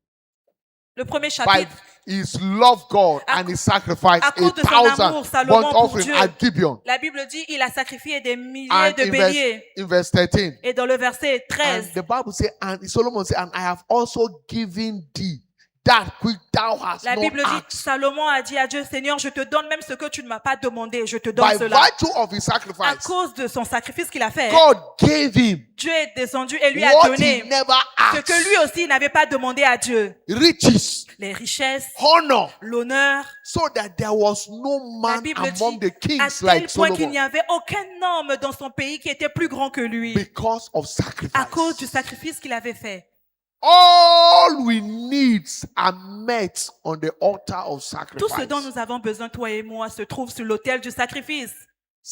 le premier By chapitre, his love God À- and he sacrificed à cause de son amour, 1,000 Salomon burnt pour offering Dieu. at Gibeon. la Bible dit il a sacrifié des milliers And de béliers. in verse 13. Et dans le verset And 13, the Bible says, and Solomon said, and I have also given thee that which thou hast La not Bible dit, asked. Salomon a dit à Dieu, Seigneur, je te donne même ce que tu ne m'as pas demandé, je te donne By cela. virtue of his À sacrifice, cause de son sacrifice qu'il a fait, God gave him Dieu est descendu et lui a what he donné never ce que asked. lui aussi n'avait pas demandé à Dieu. Riches, Les richesses, honor, l'honneur. so that there was no La man Bible among dit the à kings tel like point qu'il n'y Solomon avait aucun homme dans son pays qui était plus grand que lui because of à cause du sacrifice. sacrifice qu'il avait fait. All we needs are met on the altar of Tout ce dont sacrifice. nous avons besoin, toi et moi, se trouve sur l'autel du sacrifice.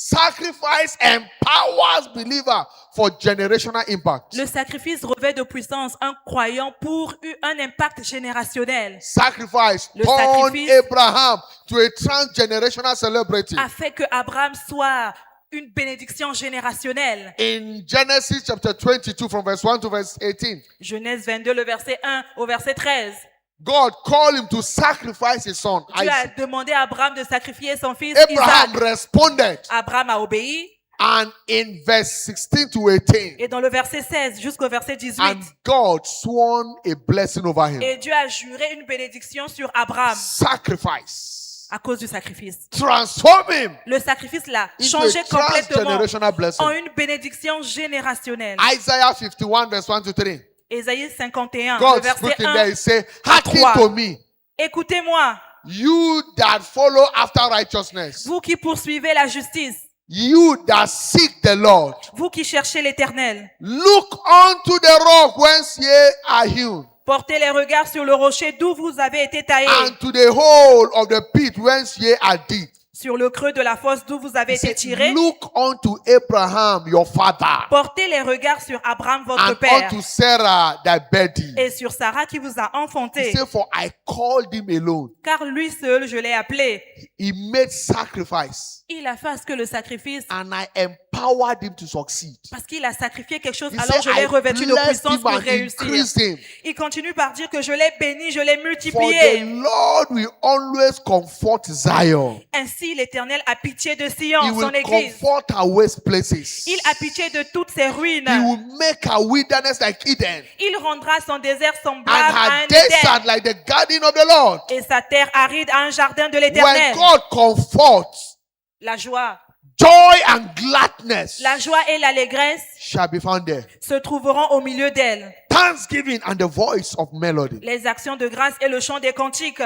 Sacrifice empowers believer for generational impact. Le sacrifice revêt de puissance un croyant pour un impact générationnel. Sacrifice Le turned sacrifice Abraham to a transgenerational celebrity. A fait que Abraham soit une bénédiction générationnelle. In Genesis chapter 22 from verse 1 to verse 18, Genèse 22, le verset 1 au verset 13. God called him to sacrifice his son Dieu a Isaac. demandé à Abraham de sacrifier son fils Abraham Isaac. responded, Abraham a obéi. and in verse 16 to 18, Et dans le verset 16 jusqu'au verset 18, and God sworn a blessing over him. et Dieu a juré une bénédiction sur Abraham Sacrifice. à cause du sacrifice. Transform him Le sacrifice l'a into changé a complètement transgenerational blessing. en une bénédiction générationnelle. Isaiah 51 verse 1 to 3. Ésaïe 51, le God verset speaking 1. there, he said, hearken 3. to me, Écoutez-moi, you that follow after righteousness, vous qui poursuivez la justice, you that seek the Lord. vous qui cherchez l'Éternel. Look unto the rock whence ye are hewn, Portez les regards sur le rocher d'où vous avez été taillés, and to the hole of the pit whence ye are deep. sur le creux de la fosse d'où vous avez He été said, tirés. look unto Abraham your father, Portez les regards sur Abraham, votre and père, unto Sarah thy body. et sur Sarah qui vous a He enfanté. said, for I called him alone. Car lui seul, je l'ai appelé. He made sacrifice, Il a fait à ce que le sacrifice, and I empowered him to succeed. parce qu'il a sacrifié quelque chose, He alors je said, l'ai I revêtu de blessed puissance him pour and réussir. increased him. Il continue par dire que je l'ai béni, je l'ai For the multiplié. Lord will always comfort Zion. Ainsi, l'Éternel a pitié de He Sion, son will église. comfort our waste places. Il a pitié de toutes ses ruines. He will make our wilderness like Eden, Il rendra son désert and semblable à un her desert Éden, like the garden of the Lord. et sa terre aride à un jardin de When l'Éternel. God comforts, La joie joy and gladness et l'allégresse shall be found there. se trouveront au milieu d'elle. Thanksgiving and the voice of melody. Les actions de grâce et le chant des cantiques.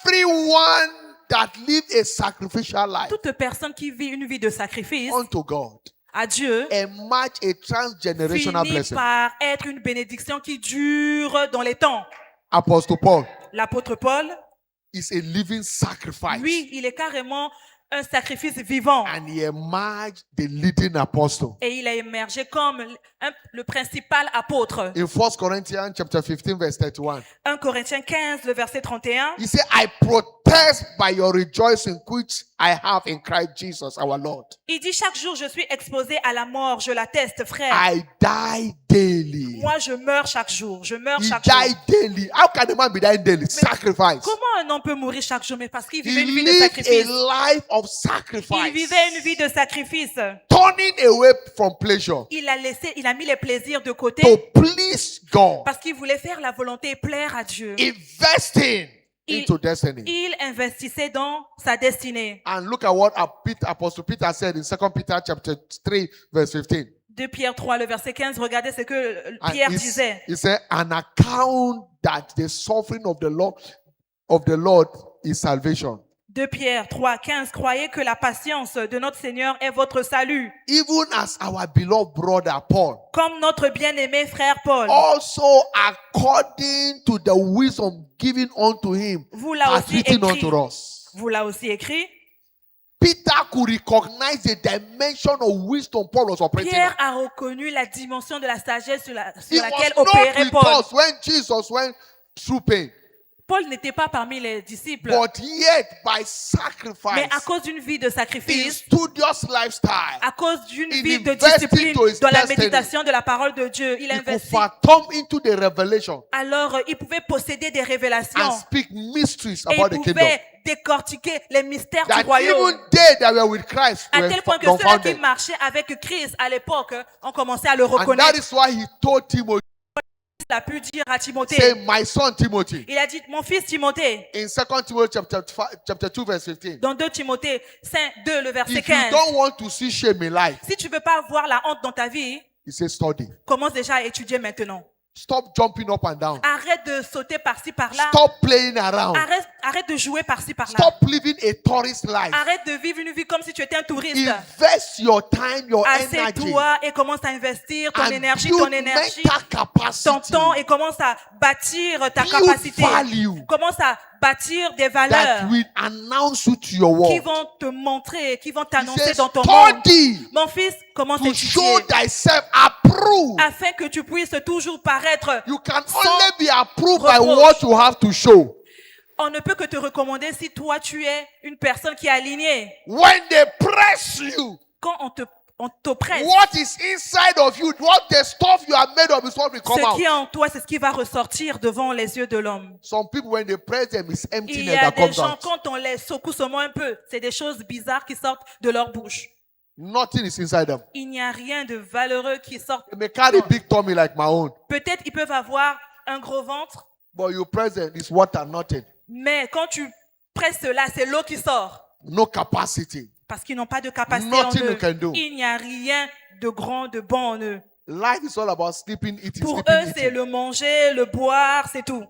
Everyone that live a sacrificial life Toute personne qui vit une vie de sacrifice unto God à Dieu emerge a transgenerational finit blessing. par être une bénédiction qui dure dans les temps. Apostle Paul L'apôtre Paul, is a living sacrifice, lui, il est carrément un sacrifice vivant. and he emerged the leading apostle. Et il a émergé comme le principal apôtre. In 1 Corinthians chapter 15 verse 31, 1 Corinthiens 15, le verset 31. he said, I protest by your rejoicing which I have in Christ Jesus our Lord. Il dit, chaque jour, je suis exposé à la mort. Je l'atteste, frère. I die daily. Moi, je meurs chaque jour. Je meurs He chaque jour. died daily. How can a man be dying daily? Sacrifice. Comment un homme peut mourir chaque jour? Mais parce qu'il He vivait une vie de lived sacrifice. a life of Il sacrifice, vivait une vie de sacrifice. turning away from pleasure Il a mis les plaisirs de côté to please God, parce qu'il voulait faire la volonté et plaire à Dieu. investing Il- into destiny. Il investissait dans sa destinée. And look at what Apostle Peter said in 2 Peter chapter 3 verse 15. 2 Pierre 3, le verset 15, regardez ce que And Pierre disait. he said, an account that the suffering of the Lord is salvation. 2 Pierre 3, 15, croyez que la patience de notre Seigneur est votre salut. Even as our beloved brother Paul, Comme notre bien-aimé frère Paul, also according to the wisdom given unto him, vous l'a has aussi written écrit. unto us. Vous l'a aussi écrit. Peter could recognize the dimension of wisdom Paul was operating Pierre at. a reconnu la dimension de la sagesse sur He laquelle was not opérait with Paul. us when Jesus went through pain. Paul n'était pas parmi les disciples, But yet, by mais sacrifice, à cause d'une vie de in sacrifice, studious lifestyle, à cause d'une in vie de investing discipline to his dans la destiny, méditation de la parole de Dieu, il he could investit. fathom into the revelation Alors, il pouvait posséder des révélations and speak mysteries et about il the kingdom. pouvait décortiquer les mystères du That royaume. even they that were with Christ À were tel point que ceux-là qui dumbfounded. marchaient avec Christ à l'époque ont commencé à le And that reconnaître. is why he told Timothy, a pu dire à Say, Timothée, my son Timothy. il a dit, mon fils Timothée, In 2 Timothy chapter 2, verse 15. dans 2 Timothée 2, le verset If you 15, don't want to see shame in life, si tu veux pas voir la honte dans ta vie, he says study. commence déjà à étudier maintenant. Stop jumping up and down. Arrête de sauter par-ci par-là. Stop playing around. Arrête de jouer par-ci par-là. Stop living a tourist life. Arrête de vivre une vie comme si tu étais un touriste. Invest your time, your energy, Assieds-toi et commence à investir ton and énergie, build ton énergie, mental capacity. ton temps et commence à bâtir ta Build capacité. value Commence à bâtir des that valeurs will announce you to your qui world. vont te montrer, qui vont He t'annoncer says, dans ton monde. study Mon fils, commence à to show étudier thyself approved. afin que tu puisses toujours paraître. You can sans only be approved by reproche. what you have to show. On ne peut que te recommander si toi tu es une personne qui est alignée. When they press you, Quand on t'oppresse, what is inside of you, what the stuff you are made of is what will come ce out. qui est en toi, c'est ce qui va ressortir devant les yeux de l'homme. Some people, when they press them, it's Il emptiness y a that des comes gens, out. quand on les secoue seulement un peu, c'est des choses bizarres qui sortent de leur bouche. Nothing is inside them. Il n'y a rien de valeureux qui sort. They may carry big tummy like my own, Peut-être ils peuvent avoir un gros ventre, but you press them, it's water, nothing. mais quand tu presses cela, c'est l'eau qui sort. No capacity. Parce qu'ils n'ont pas de capacité en Nothing you eux. can do. Il n'y a rien de grand, de bon en eux. Life is all about sleeping, eating, Pour sleeping, eux, c'est eating. le manger, le boire, c'est tout.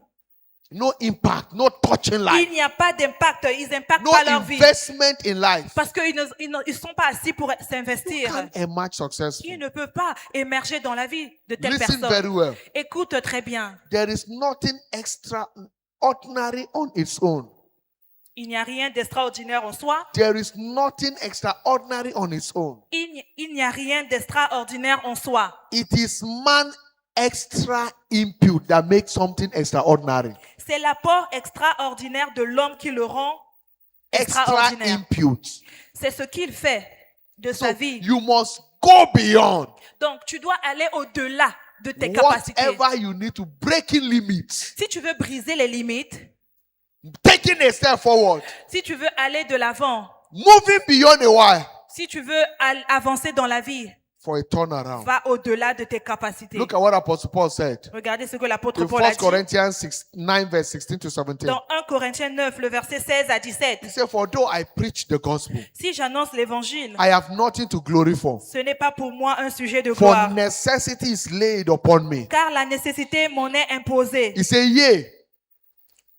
No impact, no touching life, Il n'y a pas d'impact. Ils n'impactent no pas leur vie. investment in life. Parce qu'ils ne sont pas assis pour You s'investir. can't emerge successful. Ils ne peuvent pas émerger dans la vie de telles Listen very personnes. well. Écoute très bien. There is nothing extraordinary on its own. Il n'y a rien d'extraordinaire en soi. There is nothing extraordinary on its own. Il n'y a rien d'extraordinaire en soi. It is man extra input that makes something extraordinary. C'est l'apport extraordinaire de l'homme qui le rend Extra extraordinaire. input. C'est ce qu'il fait de So sa vie. you must go beyond Donc, tu dois aller au-delà de tes capacités. whatever you need to breaking limits. Si tu veux briser les limites, Taking a step forward. si tu veux aller de l'avant, Moving beyond a while si tu veux avancer dans la vie, for a turnaround. va au-delà de tes capacités. Look at what Apostle Paul said Regardez ce que l'apôtre in Paul a 1 dit Corinthians 9 verse 16 to 17. dans 1 Corinthiens 9, le verset 16 à 17. He said, for though I preach the gospel, Si j'annonce l'évangile, I have nothing to glory for. ce n'est pas pour moi un sujet de For gloire, necessity is laid upon me. car la nécessité m'en est imposée. He said, yea,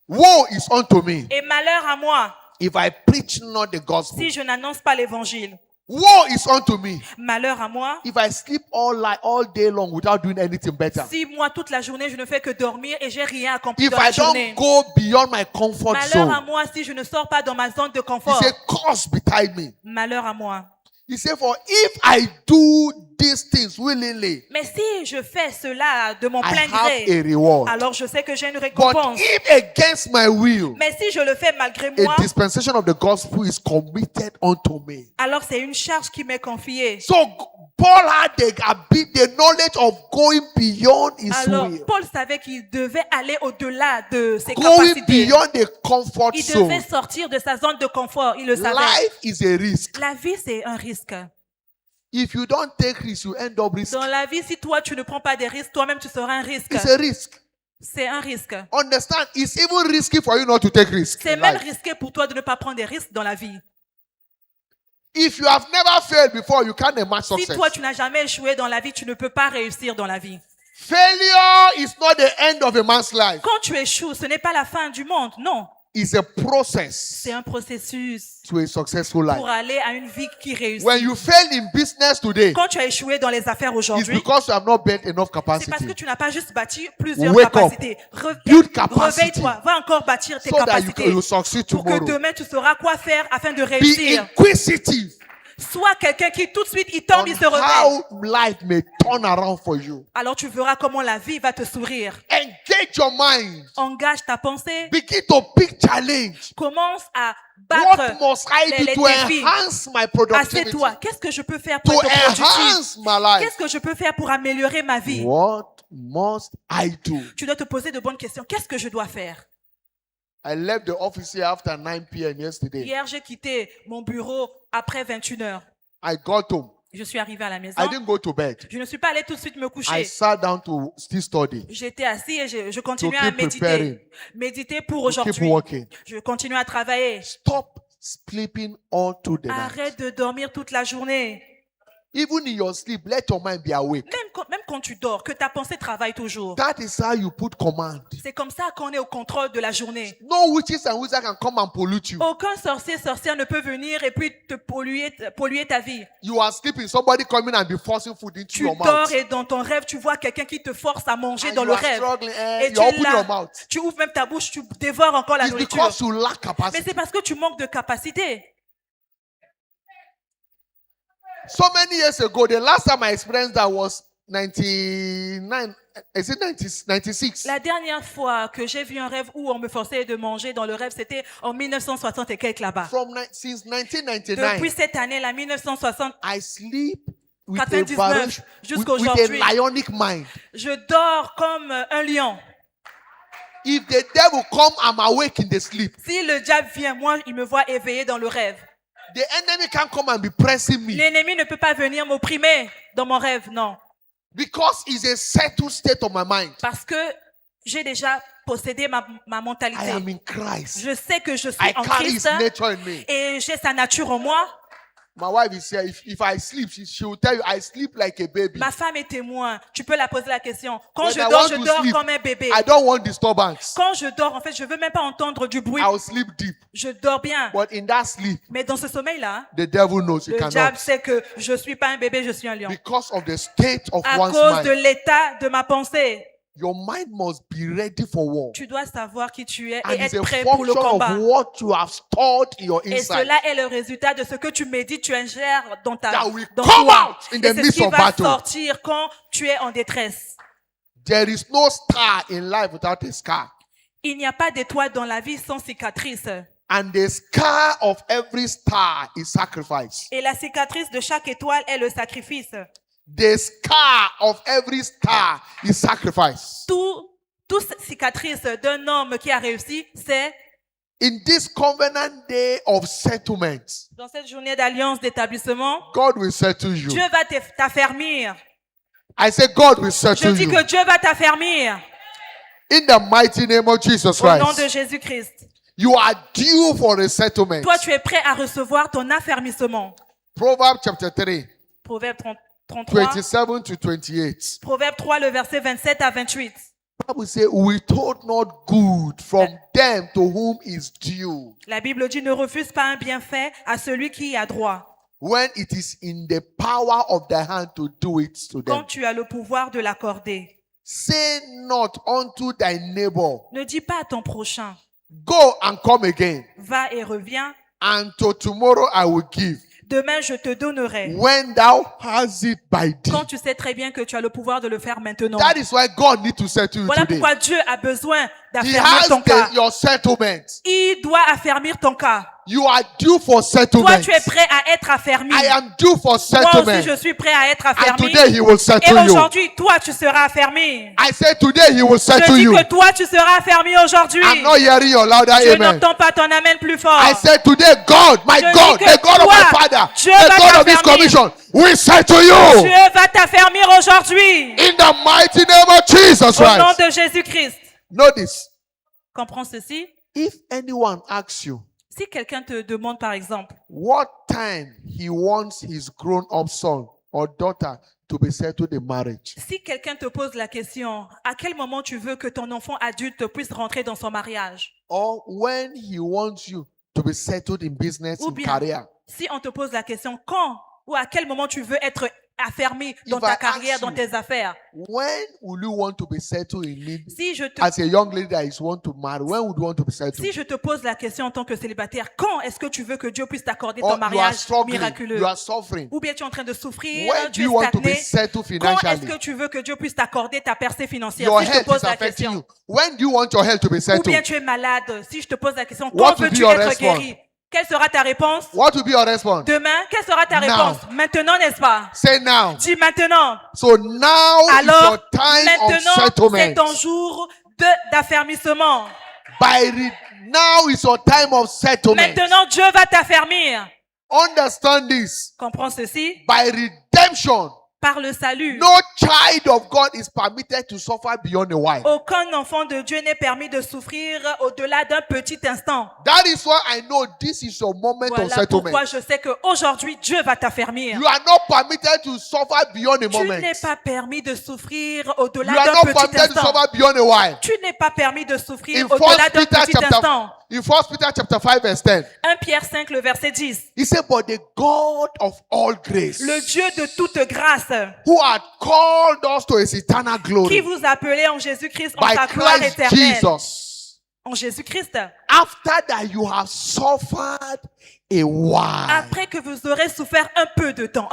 woe is unto me Et malheur à moi if I preach not the gospel. si je n'annonce pas l'évangile. Woe is unto me Malheur à moi if I sleep all day long without doing anything better. si moi toute la journée je ne fais que dormir et j'ai rien accompli If dans la I journée. don't go beyond my comfort Malheur à zone. moi si je ne sors pas dans ma zone de He confort. said, curse betide me. Malheur à moi. He said, for if I do these things willingly, Mais si je fais cela de mon I plein have a gré, reward. alors je sais que j'ai une But récompense. if against my will, Mais si je le fais malgré moi, a dispensation of the gospel is committed unto me. alors c'est une charge qui m'est confiée. So Paul had the knowledge of going beyond his Alors will. Paul savait qu'il devait aller au-delà de ses Going capacités. beyond the comfort Il zone. devait sortir de sa zone de confort. Il le savait. Life is a risk. La vie, c'est un risque. If you don't take risks, you end up risk. Dans la vie, si toi, tu ne prends pas des risques, toi-même, tu seras un risque. It's a risk. C'est un risque. Understand? It's even risky for you not to take risks. C'est in même life. risqué pour toi de ne pas prendre des risques dans la vie. If you have never failed before, you can't emerge Si success. toi, tu n'as jamais échoué dans la vie, tu ne peux pas réussir dans la vie. Failure is not the end of a man's life. Quand tu échoues, ce n'est pas la fin du monde. Non. It's a process C'est un processus to a successful life. pour aller à une vie qui réussit. When you fail in business today, Quand tu as échoué dans les affaires it's aujourd'hui, because you have not built enough c'est parce que capacity tu n'as pas juste bâti plusieurs Wake up. capacités. Build capacity. Réveille-toi. Va encore bâtir tes so that capacités. you succeed Pour que tomorrow. demain, tu sauras quoi faire afin de Be réussir. inquisitive Sois quelqu'un qui tout de suite, il tombe, on il se réveille. how life may turn around for you. Alors tu verras comment la vie va te sourire. Engage your mind. Engage ta pensée. Begin to pick challenge. Commence à What battre must I les do to défis. enhance my productivity? Assieds-toi. Qu'est-ce que je peux faire pour To être productif? enhance my life. Qu'est-ce que je peux faire pour améliorer ma vie? What must I do? Tu dois te poser de bonnes questions. Qu'est-ce que je dois faire? I left the office here after 9 p.m. yesterday. Hier, j'ai quitté mon bureau après 21 heures. I got home. Je suis arrivée à la maison. I didn't go to bed. Je ne suis pas allée tout de suite me I coucher. sat down to still study, J'étais assis et je continuais To à keep méditer. preparing. Méditer pour to keep aujourd'hui. working. Je continue à travailler. Stop sleeping all through the night. Arrête de dormir toute la journée. Even in your sleep, let your mind be awake. Même quand tu dors, que ta pensée travaille toujours. That is how you put command. C'est comme ça qu'on est au contrôle de la journée. No witches and wizards can come and pollute you. Aucun sorcière ne peut venir et puis te polluer ta vie. You are sleeping, somebody coming and be forcing food into Tu your dors mouth. et dans ton rêve, tu vois quelqu'un qui te force à manger And dans you le are rêve. struggling, Et you tu es open your là, mouth. tu ouvres même ta bouche, tu dévores encore la It's nourriture. because you lack Mais capacity. c'est parce que tu manques de capacité. So many years ago, the last time I experienced that was 99. Is it 96? La dernière fois que j'ai vu un rêve où on me forçait de manger dans le rêve, c'était en 1960 et quelques là-bas. Since Depuis 1999, cette année-là, 1960, I sleep with 99 with jusqu'aujourd'hui. a lionic mind. je dors comme un lion. If the devil come, I'm awake in the sleep. Si le diable vient, moi, il me voit éveillé dans le rêve. The enemy can't come and be pressing me L'ennemi ne peut pas venir m'opprimer dans mon rêve, non. because it's a settled state of my mind. Parce que j'ai déjà possédé ma I mentalité. am in Christ. Je sais que je I suis en carry his Christ nature in me. et j'ai sa nature en moi. My wife is here. If I sleep, she will tell you I sleep like a baby. Ma femme est témoin. Tu peux la poser la question. Quand When je I dors, want je to dors sleep, comme un bébé. I don't want disturbance. Quand je dors, en fait, je veux même pas entendre du bruit. I'll sleep deep. Je dors bien. But in that sleep, Mais dans ce sommeil-là, the devil knows he le cannot. diable sait que je suis pas un bébé, je suis un lion. Because of the state of À one's cause de mind. l'état de ma pensée, Your mind must be ready for war. tu dois savoir qui tu es And et it's être a prêt pour le function combat. of what you have stored in your Et inside cela est le résultat de ce que tu médites, tu ingères dans that will dans come toi. out in Et the c'est ce midst qui of va battle. sortir quand tu es en détresse. There is no star in life without a scar. Il n'y a pas d'étoile dans la vie sans cicatrice. And the scar of every star is sacrifice. Et la cicatrice de chaque étoile est le sacrifice. The scar of every star is sacrifice. Toute cicatrice d'un homme qui a réussi, c'est In this covenant day of settlement, dans cette journée d'alliance d'établissement, God will settle you. Dieu va t'affermir. I say God will Je settle dis you. que Dieu va t'affermir In the mighty name of Jesus au nom de Christ. Jésus-Christ. You are due for a settlement. Toi, tu es prêt à recevoir ton affermissement. Proverbs chapter 3, Proverbe 33. 27 to 28. Proverbe 3, le verset 27 à 28. Bible says, withhold not good from them to whom is due, La Bible dit, ne refuse pas un bienfait à celui qui a droit, when it is in the power of thy hand to do it to quand them. tu as le pouvoir de l'accorder. Say not unto thy neighbor, Ne dis pas à ton prochain, go and come again, va et reviens, and to tomorrow I will give, demain je te donnerai. when thou hast it by thee. Quand tu sais très bien que tu as le pouvoir de le faire maintenant. That is why God needs to settle you Voilà today. pourquoi Dieu a besoin He d'affermir has ton cas. your settlement. Il doit affermir ton cas. You are due for Toi, settlement. tu es prêt à être affermi. I am due for Moi settlement. aussi, je suis prêt à être And affermi. today he will Et settle you. aujourd'hui, toi, tu seras affermi. I said today he will Je settle dis you. que toi, tu seras affermi aujourd'hui. I'm not hearing your louder Je amen. n'entends pas ton amen plus fort. I said today God, my Je God, dis que the God of toi, my father, Dieu the va God of this t'affermir. commission, will settle you. Dieu va t'affermir aujourd'hui. In the mighty name of Jesus Au nom Christ. de Jésus-Christ. Notice, Comprends ceci? if anyone asks you Si quelqu'un te demande, par exemple, what time he wants his grown-up son or daughter to be settled in marriage, si quelqu'un te pose la question, à quel moment tu veux que ton enfant adulte puisse rentrer dans son mariage? or when he wants you to be settled in business, Ou in bien, career, si on te pose la question, quand ou à quel moment tu veux être affermi dans If ta I carrière, ask dans you, tes affaires? when will you want to be settled in need? Si je te As a young lady that is want to marry, when would you want to be settled? Si je te pose la question en tant que célibataire, quand est-ce que tu veux que Dieu puisse t'accorder Or ton you are mariage struggling, miraculeux? you are suffering. Ou bien tu es en train de souffrir, When do tu you es want to be stagné. settled Quand est-ce financially? que tu veux que Dieu puisse t'accorder ta percée financière? Your Si je te health pose is la affecting you. question. When do you want your health to be Ou settled? bien tu es malade. Si je te pose la question, What quand will be veux-tu your être response? guéri? Quelle sera ta réponse? What will be your response? Demain, quelle sera ta Now. réponse? Maintenant, n'est-ce pas? Say now. Dis maintenant. So now is Alors, your time of maintenant, c'est settlement. ton jour d'affermissement. Now is your time of settlement. Maintenant, Dieu va t'affermir. Understand this. Comprends ceci. By redemption, Par le salut, no child of God is permitted to suffer beyond a while. aucun enfant de Dieu n'est permis de souffrir au-delà d'un petit instant. That is why I know this is your moment of Voilà settlement. pourquoi je sais qu'aujourd'hui, Dieu va t'affermir. You are not permitted to suffer beyond a Tu moment. n'es pas permis de souffrir You au-delà are d'un not petit permitted to instant. suffer beyond a while. Tu n'es pas permis de souffrir In au-delà 1 d'un Peter petit instant. in 1 Peter chapter 5 verse 10, 1 Pierre 5, le verset 10. he said, but the God of all grace, Le Dieu de toute grâce, who had called us to his eternal qui glory vous appelait en Jésus-Christ en by sa gloire Christ éternelle. Jesus, En Jésus-Christ. after that you have suffered a while, Après que vous aurez souffert un peu de temps,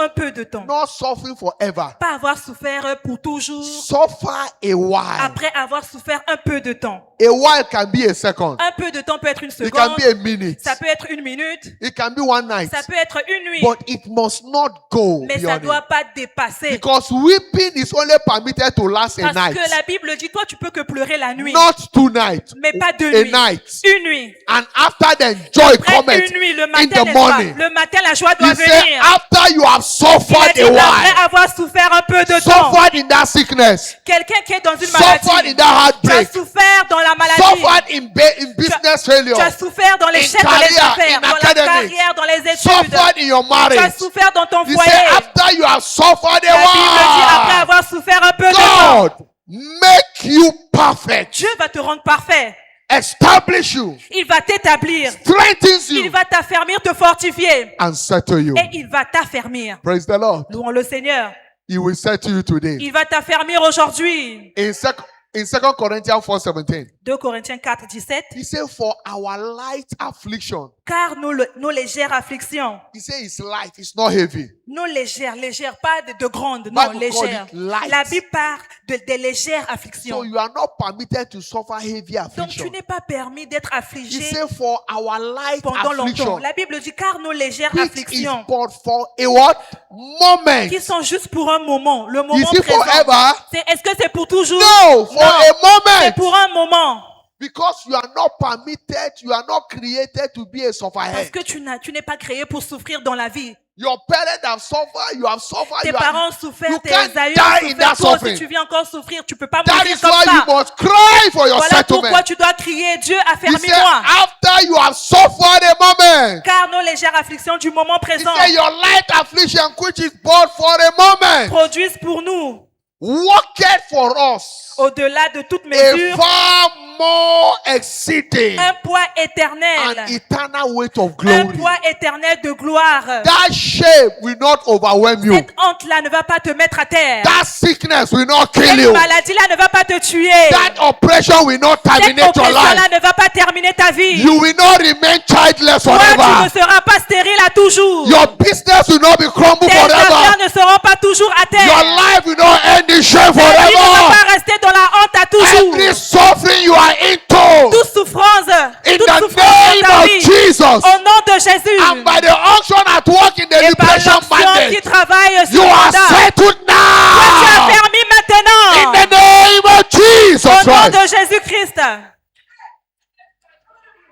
not suffering forever, pas avoir souffert pour toujours, suffer a while. après avoir souffert un peu de temps. A while can be a second, Un peu de temps peut être une it can seconde, be a minute, ça peut être une minute, it can be one night, ça peut être une nuit, but it must not go mais ça beyond ne doit it. pas dépasser. Because weeping is only permitted to last a Parce night, que la Bible dit, toi tu peux que pleurer la nuit, not 2 nights, mais pas deux a nuits. night. Une nuit. And after then, joy Après cometh une nuit, le in matin, the n'est-ce pas? morning. Le matin, la joie doit He said, venir. after you have Il a suffered dit a après while, avoir souffert un peu de temps. suffered in that sickness, Quelqu'un qui est dans une suffered maladie, in that tu as heartbreak, souffert dans la maladie, suffered in business failure, tu as souffert dans in l'échec dans les career, affaires, in dans la academics, carrière, dans les études, suffered in your tu as marriage. souffert dans ton He foyer. said, after you have suffered La Bible dit après a avoir souffert un peu de while, temps, God make you perfect, Dieu va te rendre parfait. establish you, Il va t'établir. strengthens Il you, va t'affermir, te fortifier. and settle you. Et il va t'affermir. Praise the Lord. Louons le Seigneur. He will settle you today. Il va t'affermir aujourd'hui. In 2 Corinthians 4:17, 2 Corinthiens 4, 17. he said, for our light affliction. Car nos légères afflictions, He said it's light, it's not heavy. nos légères, pas de grandes, non, Bible call légères. it light. La Bible parle des légères So afflictions. you are not permitted to suffer heavy Donc tu affliction. n'es pas permis d'être He affligé said for our light pendant longtemps. affliction, La Bible dit car nos légères which is afflictions, but for a what? Moment. qui sont juste pour un moment, le Is moment it présent. forever? Est-ce que c'est pour toujours? No, for a C'est moment. pour un moment. Because you are not permitted, you are not created to be a Parce sufferer. que tu n'es pas créé pour souffrir dans la vie. Your parents have suffered, you have suffered, Tes you parents ont have, souffert, you tes can't aïeux die ont in souffert. that Toi aussi, suffering. tu viens encore souffrir. Tu peux pas That mourir is comme why ça. you must cry for your Voilà pourquoi settlement. tu dois crier, Dieu, He said, affermis-moi. after you have suffered a moment, Car nos légères afflictions du moment he présent said, your light affliction, which is but for a moment, produisent pour nous, worketh for us au-delà de toute a mesure, far more exceeding un poids éternel. an eternal weight of Un glory. poids éternel de gloire. That shame will not overwhelm you. Cette honte-là ne va pas te mettre à terre. That sickness will not kill Cette you. maladie-là ne va pas te tuer. That oppression will not Cette terminate your oppression-là life. ne va pas terminer ta vie. You will not remain childless Toi, tu ne forever. seras pas stérile à toujours. Your business will not be crumbled Tes affaires forever. ne seront pas toujours à terre. Your life will not end in shame Ta vie ne va forever. pas rester dans la honte à toujours. Every suffering you are into, Toute souffrance, in toute the souffrance de ta name of vie, Jesus, au nom de Jésus, and by the unction at work in the et par liberation l'onction qui mandate, travaille you sur le are mandat, settled tu as now. permis In maintenant, the name of Jesus au nom Christ. de Jésus-Christ.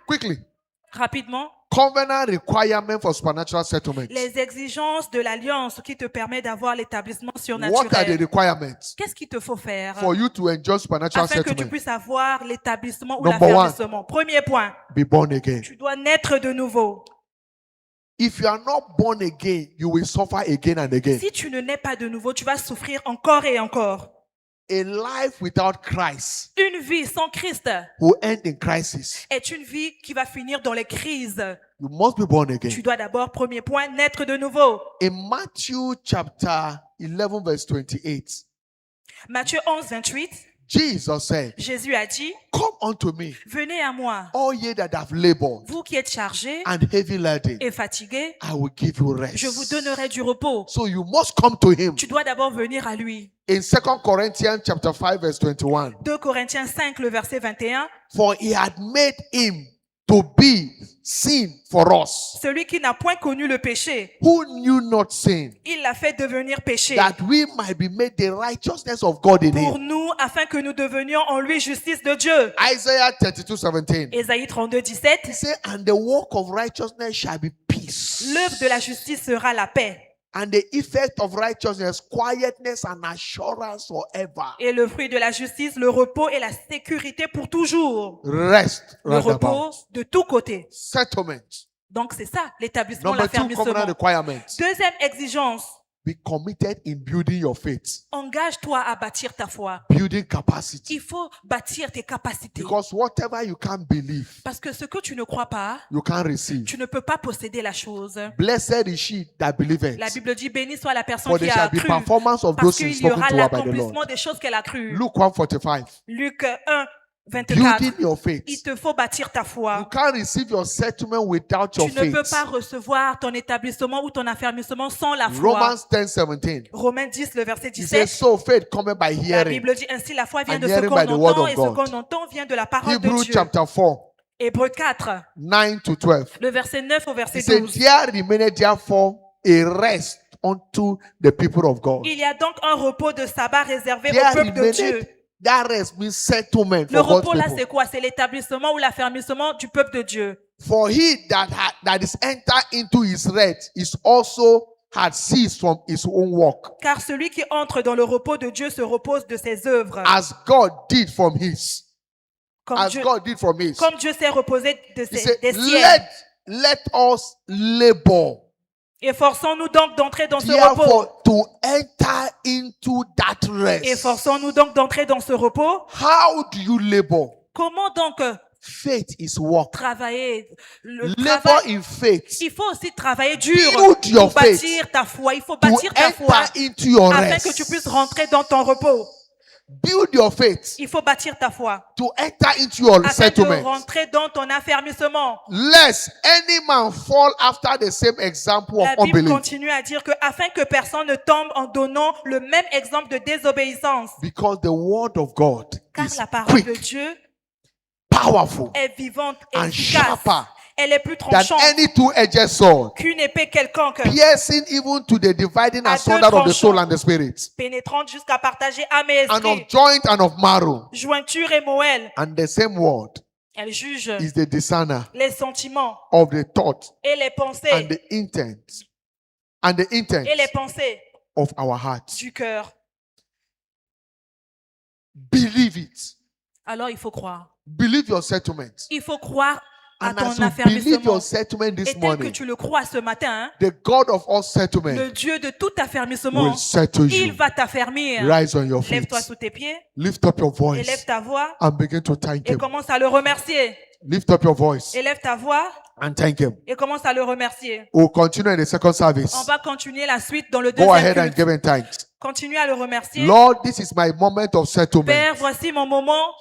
Quickly, Rapidement, covenant requirement for supernatural settlement. les exigences de l'alliance qui te permet d'avoir l'établissement What are the surnaturel. requirements Qu'est-ce qu'il te faut faire for you to enjoy supernatural afin que tu settlement? puisses avoir l'établissement ou Number one. l'affermissement? Premier point, Be born again. tu dois naître de nouveau. If you are not born again, you will suffer again and again. Si tu ne nais pas de nouveau, tu vas souffrir encore et encore. A life without Christ Une vie sans Christ will end in crisis. est une vie qui va finir dans les crises. You must be born Tu again. dois d'abord, premier point, naître de nouveau. In Matthew chapter 11 verse 28, Matthieu 11, 28, Jesus said, Jésus a dit, come unto me, venez à moi, all ye that have labored vous qui êtes chargés and heavy laden, et fatigués, I will give you je vous rest. donnerai du repos. So you must come to him. Tu dois d'abord venir à lui. In 2 Corinthians chapter 5 verse 21, 2 Corinthiens 5, le verset 21, for he had made him to be sin for us, celui qui n'a point connu le péché, who knew not sin, il l'a fait devenir péché that we might be made the righteousness of God in pour him. nous, afin que nous devenions en lui justice de Dieu. Isaiah 32:17. Ésaïe 32, 17, He said, and the work of righteousness shall be peace peace. L'œuvre de la justice sera la paix. And the effect of righteousness, quietness and assurance forever. Et le fruit de la justice, le repos et la sécurité pour toujours. Rest. Le roundabout. repos de tous côtés. Settlement. Donc c'est ça, l'établissement, Number 2, covenant l'affermissement. requirement. Deuxième exigence, Be committed in building your faith. engage-toi à bâtir ta foi. Building capacity. Il faut bâtir tes capacités. Because whatever you can't believe, Parce que ce que tu ne crois pas, you can't receive. tu ne peux pas posséder la chose. Blessed is she that believeth. La Bible dit, béni soit la personne For qui there a shall be cru. performance of Parce those things qu'il y spoken aura to her by the l'accomplissement Lord. des choses qu'elle a crues. Luke 1:45. Luc 1, 24. Building your faith. Il te faut bâtir ta You foi. can't receive your settlement without your Tu ne peux faith. pas recevoir ton établissement ou ton affermissement sans la foi. Romans 10:17. Romains 10, le verset He says, 17. so faith cometh by La hearing. Bible dit ainsi, la foi vient And de ce hearing qu'on by the word entend of et ce God. qu'on entend vient de la parole de Hebrews Dieu. chapter 4, Hébreux 4, 9 to 12. le verset 9 au He verset said, 12. there remaineth therefore a rest unto the people of God. Il y a donc un repos de sabbat réservé There au peuple de Dieu. remaineth, that rest means settlement Le for repos God's là, people. c'est quoi? C'est l'établissement ou l'affermissement du peuple de Dieu. For he that is entered into his rest is also had ceased from his own work, Car celui qui entre dans le repos de Dieu se repose de ses œuvres. as God did from his. Comme As Dieu, God did from his. comme Dieu s'est reposé de He ses, said, des siennes. let us labor. Efforçons-nous donc d'entrer dans ce repos. Therefore, to enter into that rest. Efforçons-nous donc d'entrer dans ce repos. How do you labor? Comment donc Faith is work. travailler le Labor travail? in faith. Il faut aussi travailler dur Build your pour faith. bâtir ta foi. Il faut To bâtir ta foi enter into your afin rest. que tu puisses rentrer dans ton repos. Build your faith. Il faut bâtir ta foi To enter into your afin de settlement. rentrer dans ton affermissement. Lest any man fall after the same example of La Bible unbelief. continue à dire que afin que personne ne tombe en donnant le même exemple de désobéissance. Because the word of God Car is la parole de quick, Dieu powerful, est vivante et and efficace. sharper Elle est plus than tranchante any two-edged sword, qu'une épée quelconque, piercing even to the dividing À asunder deux of the soul tranchants. and the spirit, pénétrante jusqu'à partager âme et and esprit, of joint and of marrow. jointure et moelle. And the same word Elle juge is the discerner les sentiments of the thought et les and pensées the intent et les pensées of our hearts. du cœur. Believe it. Alors il faut croire. Believe your settlement. Il faut croire à And ton as you believe affermissement. your settlement this Et tel que morning, tu le crois ce matin, the God of all settlement le Dieu de tout affermissement, will settle il you. va t'affermir. Rise on your feet. Lève-toi sous tes pieds, Lift up your voice élève ta voix and begin to thank et Him. commence à le remercier. Lift up your voice Élève ta voix and thank Him. et commence à le remercier. We'll continue in the second On service. va continuer la suite dans le Go ahead deuxième and culte. give Him thanks. Continue à le remercier. Lord, this is my moment of settlement. Père, voici mon moment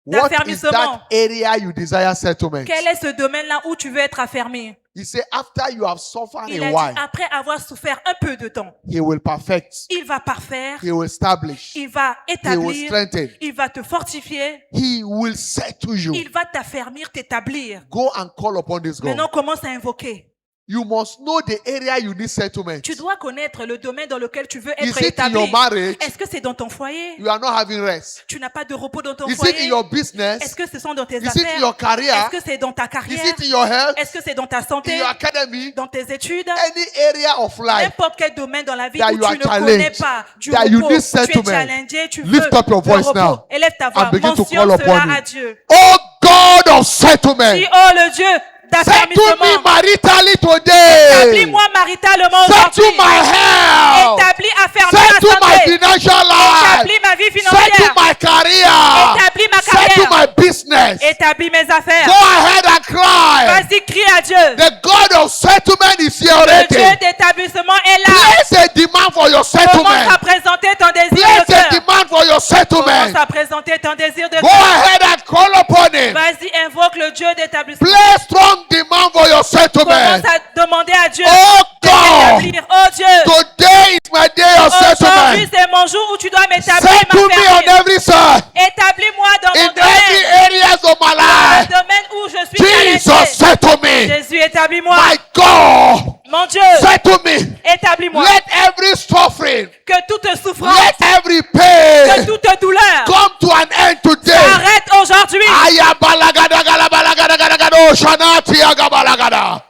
What is d'affermissement. that area you desire settlement? Quel est ce domaine-là où tu veux être affermi? He said, after you have suffered Il a a while, dit, après avoir souffert un peu de temps, He will perfect, il va parfaire, He will establish, il va He will établir, strengthen, il va te fortifier, He will settle you. il va t'affermir, t'établir. Go and call upon this God. Maintenant, commence à invoquer. You must know the area you need settlement. Tu dois connaître le domaine dans lequel tu veux Is être it in établi. your marriage? Est-ce que c'est dans ton foyer? You are not having rest. Tu n'as pas de repos dans ton Is it in foyer? your Est-ce business? que ce sont dans tes Is it in affaires? your career? Est-ce que c'est dans ta Is carrière? it in your health? Est-ce que c'est dans ta In santé? your academy? Dans tes études? Any area of life N'importe quel domaine dans la vie that où you are tu ne connais challenged, pas du that you repos, need tu es settlement. challengé, tu veux Lift up your le voice repos. now Élève ta voix, and begin to mentionne call upon cela Him. à Dieu. Oh God of settlement, Dis, oh le Dieu settle me d'affermissement, maritally today. établis-moi maritalement Settle aujourd'hui. my health. Établis, affermis ma Settle my santé. financial life. Établis ma vie Settle financière. my career. Établis ma Settle carrière. my business. Établis mes affaires. Go ahead and cry. Vas-y, crie à Dieu. The God of settlement is here Le already. Dieu d'établissement est là. Place a demand for your Commence à settlement. présenter ton désir Place de a cœur. demand for your settlement. Commence à présenter ton désir de Go cœur. ahead and call upon Him. Vas-y, invoque le Dieu d'établissement. Place strong demand for your settlement. Commence à demander à Dieu Oh de God, t'établir. Oh Dieu, today is my day of aujourd'hui settlement. c'est mon jour où tu dois m'établir, Settle me on m'affermir. every side, Établis-moi dans in mon every domaine, areas of my dans le life. domaine où je suis Jesus, challengé. settle me. Jésus, établis-moi. My God, Mon Dieu, settle me. établis-moi. Let every suffering, Que toute souffrance, let every que pain toute douleur come to an end today. arrête aujourd'hui. Ayabalagadagalabalagadagado, shanati agabalagada.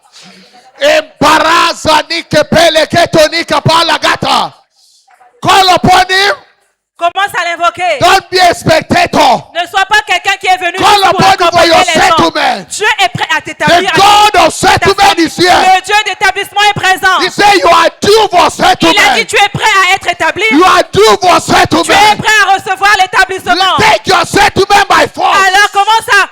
Embaraza nikepele ketonika palagata. Call upon him. Commence à l'invoquer. Don't be a spectator. Ne sois pas quelqu'un qui est venu Call juste pour upon him for accompagner your les gens. settlement. Dieu est prêt à The t'établir. God of settlement is here. Le Dieu d'établissement est présent. He said you are due for Il a dit settlement. tu es prêt à être établi. You are due for Tu es settlement. prêt à recevoir l'établissement. Take your settlement by force. Alors commence à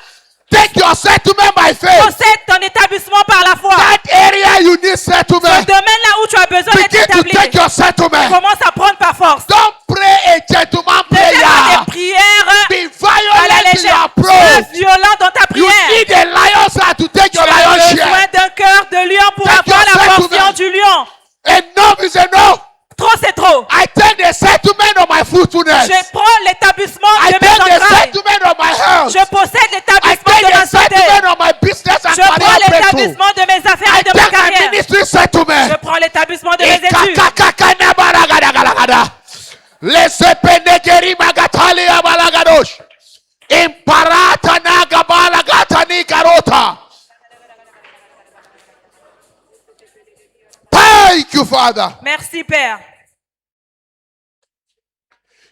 Take your settlement by faith. possède ton établissement par la foi. That area you need Le settlement. domaine là où tu as besoin d'être Begin to établi. take your settlement. Commence à prendre par force. Don't pray a gentleman Ne fais pas prayer. des prières Be à la violent in your légère. Sois approach. violent dans ta You prière. need a lion's heart to take Tu your as lion besoin share. d'un cœur de lion pour Take avoir your la portion settlement. du lion. Enough is enough. Trop c'est trop. I take the settlement of my fruitfulness. Je prends l'établissement I de take mes the entrailles. settlement of my health. Je possède I l'établissement take de ma the santé. settlement of my business and Je prends career breakthrough. l'établissement de mes affaires I et de ma take my carrière. ministry Je settlement. prends l'établissement de mes études. Ikakakakanabaragadagalagada. Lesepenekeri magatali abalagadosh. Imparata nagabalagata nikarota. Thank you, Father. Merci Père.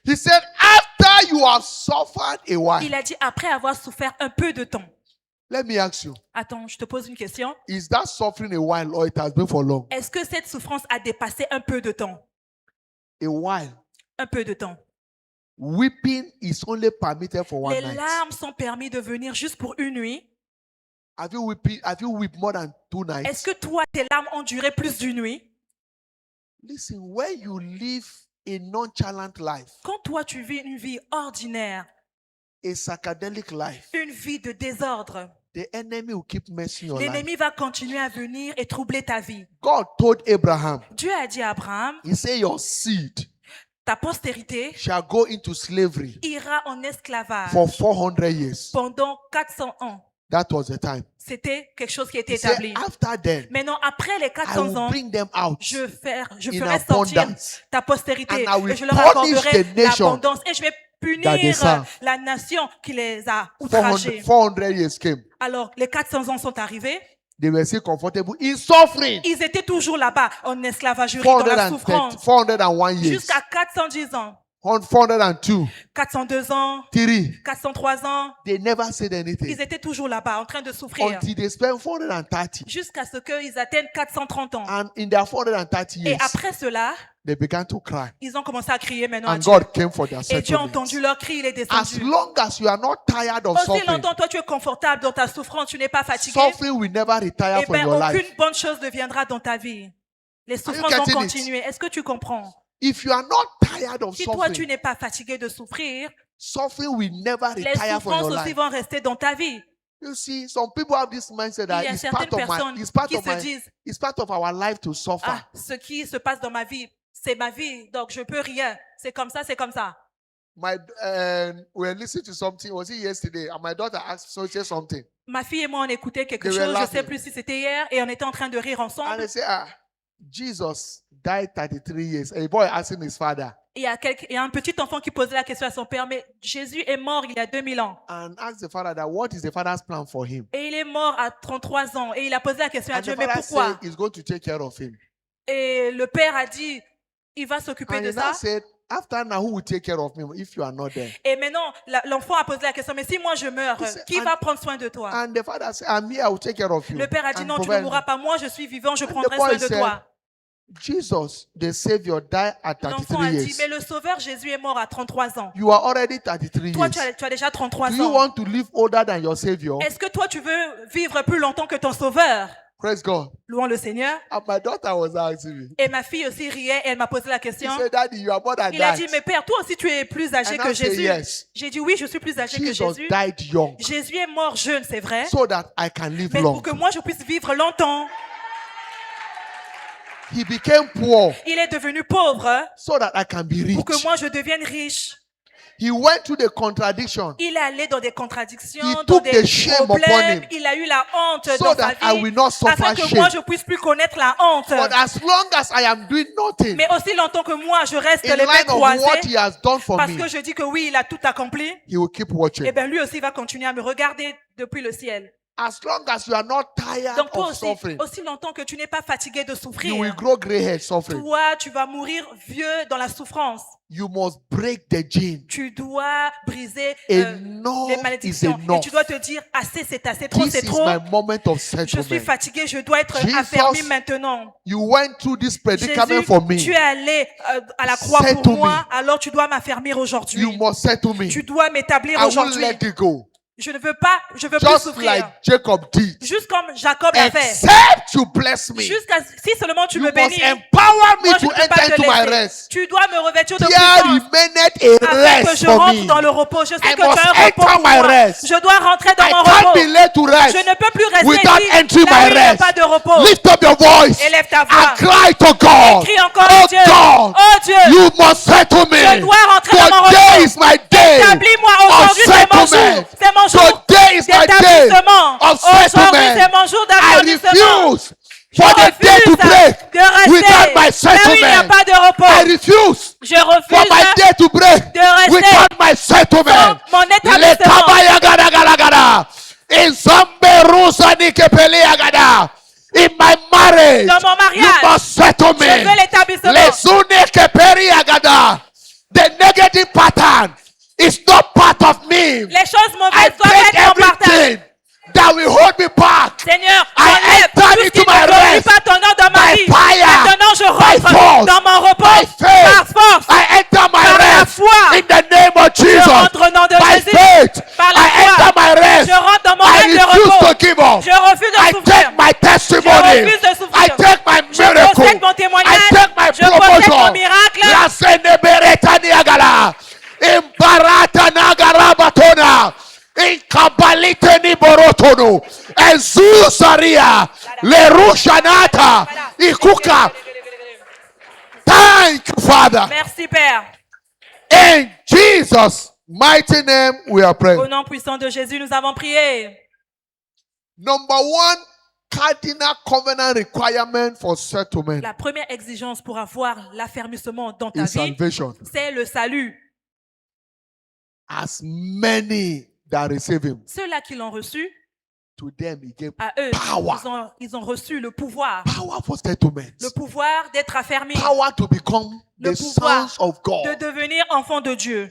He said, after you have suffered a while, Il a dit après avoir souffert un peu de temps. let me ask you, Attends, je te pose une question. is that suffering a while or it has been for long? Est-ce que cette souffrance a dépassé un peu de temps? A while. Un peu de temps. Weeping is only permitted for one Les night. larmes sont permis de venir juste pour une nuit. Have you wept more than 2 nights? Est-ce que toi, tes larmes ont duré plus d'une nuit? Listen, when you live a nonchalant life, Quand toi, tu vis une vie ordinaire, a psychedelic life, une vie de désordre, the enemy will keep messing your life. l'ennemi va continuer à venir et troubler ta vie. God told Abraham, Dieu a dit à Abraham, he said your seed ta postérité shall go into slavery ira en esclavage for 400 years. pendant 400 ans. That was the time. C'était quelque chose qui était He said, établi. after then, Maintenant, après les I 400 will ans, bring them out je in ferai sortir abundance. ta postérité And I will et je leur punish accorderai the nation l'abondance et je vais that they punir serve. la nation qui les a 400, outragés. 400 years came. Alors, les 400 ans sont arrivés. They were still comfortable in suffering. Ils étaient toujours là-bas, en esclavagerie, dans la 430, souffrance. 401 years. Jusqu'à 410 ans, 402, 402 ans, 3. 403 ans. They never said Ils anything étaient toujours là-bas, en train de souffrir. until they spent 430. Jusqu'à ce qu'ils atteignent 430 ans. And in their 430 Et years, après cela, they began to cry. ils ont commencé à crier maintenant à And Dieu. God came for their Et Dieu a settlement. entendu leur cri, il est As descendu. long as you are not tired of Aussi suffering, longtemps, toi, tu es confortable dans ta souffrance, tu n'es pas fatigué. suffering will never retire Eh from bien, your life. aucune bonne chose ne viendra dans ta vie. Les souffrances getting vont it? continuer. Est-ce que tu comprends? If you are not tired of Si toi, tu suffering, n'es pas fatigué de souffrir, suffering will never les retire from souffrances your aussi life. vont rester dans ta vie. You see, some people have this mindset Il that y a it's certaines part of personnes my, it's part qui of se my, disent, it's part of our life to suffer. ah, ce qui se passe dans ma vie, c'est ma vie, donc je peux rien. C'est comme ça, c'est comme ça. My we were listening to something. Was it yesterday? And my daughter asked something, Ma fille et moi, on écoutait quelque They were chose, je ne sais laughing. plus si c'était hier, et on était en train de rire and ensemble. they say, Jesus died 33 years. A boy asking his father, Il y a un petit enfant qui posait la question à son père, mais Jésus est mort il y a 2000 ans. and asked the father that what is the father's plan for him. Et il est mort à 33 ans. Et il a posé la question à And Dieu, the mais father pourquoi? said he's going to take care of him. Et le père a dit, il va s'occuper And de he now ça. said, after now, who will take care of me if you are not there? Et maintenant, l'enfant a posé la question, mais si moi je meurs, Il sait- qui and- va prendre soin de toi? And the father said, I'm here, I will take care of you. Le père a dit, And non, tu ne provide mourras you." pas. Moi, je suis vivant, je And the prendrai boy soin de said, toi. Jesus, the Savior, died at L'enfant 33 a dit, years. mais le sauveur Jésus est mort à 33 ans. You are already 33 Toi, years. tu as déjà 33 Do you ans. want to live older than your Savior? Est-ce que toi, tu veux vivre plus longtemps que ton sauveur? Praise God. Louons le Seigneur. And my daughter was asking me. Et ma fille aussi riait, elle m'a posé la She question. said, Daddy, you are more than Il a that. dit, mais père, toi aussi tu es plus âgé And que I say Jésus. yes. J'ai dit, oui, je suis plus âgé que Jesus Jésus. died young Jésus est mort jeune, c'est vrai. so that I can live Mais long. pour que moi je puisse vivre longtemps, He became poor il est devenu pauvre so that I can be pour que rich. moi je devienne riche. He went through the contradiction Il est allé dans des contradictions, He dans took des the shame upon problèmes. him Il a eu la honte so dans sa that I vie will not afin suffer que moi shame. je puisse plus connaître la honte. But as long as I am doing nothing Mais aussi longtemps que moi je reste in les mains line of what croisées he has done for parce me, que je dis que oui, il a tout accompli. he will keep watching. Et bien lui aussi va continuer à me regarder depuis le ciel. As long as you are not tired Donc toi of aussi, suffering, aussi longtemps que tu n'es pas fatigué de you will souffrir, grow gray hair suffering. toi, tu vas mourir vieux dans la souffrance. You must break the gene. Tu dois briser les Enough is malédictions. Et enough. tu dois te dire, assez, c'est assez, trop, This c'est is trop. my moment of Je suis settlement. fatigué, je dois être Jesus, affermi maintenant. You went through this predicament Jésus, for me. tu es allé à la croix Settle pour moi, me. alors tu dois m'affermir You aujourd'hui. must settle me. Tu dois m'établir I won't aujourd'hui. let it go. Je ne veux pas, je veux plus Just souffrir. like Jacob did. Juste comme Jacob l'a fait. Except you bless me. Jusqu'à si seulement tu You me must bénis. empower me Moi, je to ne peux pas enter te into my laisser. rest. Tu dois me revêtir de There puissance remaineth a afin que rest je for rentre me. dans le repos. Je sais I que tu as must un repos enter pour my moi. rest. Je dois rentrer dans I mon can't repos. be led to rest Je ne peux plus rester without ici entering là my où il n'y a rest. pas de repos. Lift up your voice Élève ta and voix. cry to God. Crie encore Oh Dieu. God, Oh Dieu. you must settle me. Je dois rentrer dans mon Today repos. is my day Établis-moi of aujourd'hui, c'est mon jour. settlement. C'est mon jour Today is my day d'établissement. of Aujourd'hui, settlement. c'est mon jour I d'affirmissement. refuse for the day to break de rester without my là où il n'y a settlement. pas de repos. I refuse Je for refuse my day to break de rester without my settlement. sans mon établissement. Lekabayagadagalagada. In Zamberusa Nikepeliagada. In my marriage, Dans mon mariage, you must settle je veux me. l'établissement. Lezune Keperiagada. The negative pattern is not part of me. Les choses I mauvaises doivent break être en partage. everything that will hold me back. Seigneur, I enlève enter tout ce into qui my ne glorifie rest pas ton nom dans ma by vie. fire, Maintenant, je by rentre force, dans mon repos by faith. par force. I enter my Par la rest foi. in the name of Jesus. rentre au nom de By Jésus. faith, Par la I foi. enter my rest. Je rentre dans mon I rêve de refuse repos. to give up. Je refuse de I souffrir. take my testimony. Je refuse de souffrir. I take my Je miracle. possède mon témoignage. I take my Je possède mon promotion. miracle. La seneberetaniagala. Imbarata nagarabatona. Inkabalite ni borotono. Enzusaria. Lerushanata. Ikuka. Thank you, Father. Merci, Père. In Jesus' mighty name, we are Au praying. nom puissant de Jésus, nous avons prié. Number one, cardinal covenant requirement for settlement La première exigence pour avoir l'affermissement dans ta is vie, salvation. c'est le salut. As many that receive him, Ceux-là qui l'ont reçu, to them he gave à eux, power. ils ont reçu le pouvoir. Power for settlement. Le pouvoir d'être affermi, Power to become Le the pouvoir sons of de God. devenir enfant de Dieu.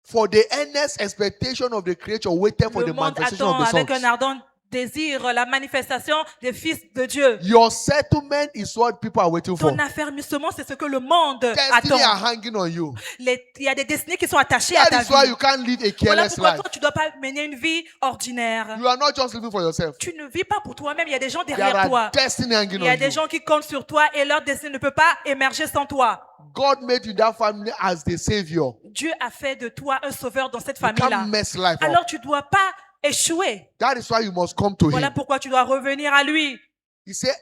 For the earnest expectation of the creature waiting for Le the monde manifestation attend of the avec un sons. ardent désir la manifestation des fils de Dieu. Your settlement is what people are waiting for. Ton affermissement, c'est ce que le monde Destiny are attend. hanging on you. Il y a des destinées qui sont attachées à That ta is why vie. you can't live a Voilà careless pourquoi life. toi, tu ne dois pas mener une vie ordinaire. You are not just living for yourself. Tu ne vis pas pour toi-même, il y a des gens There derrière are toi. destiny hanging Il y a on des you. gens qui comptent sur toi et leur destin ne peut pas émerger sans toi. God made you that family as the savior. Dieu a fait de toi un sauveur dans cette You famille-là. can't mess life up. Alors tu ne dois pas échouer. That is why you must come to Voilà him. pourquoi tu dois revenir à lui. He said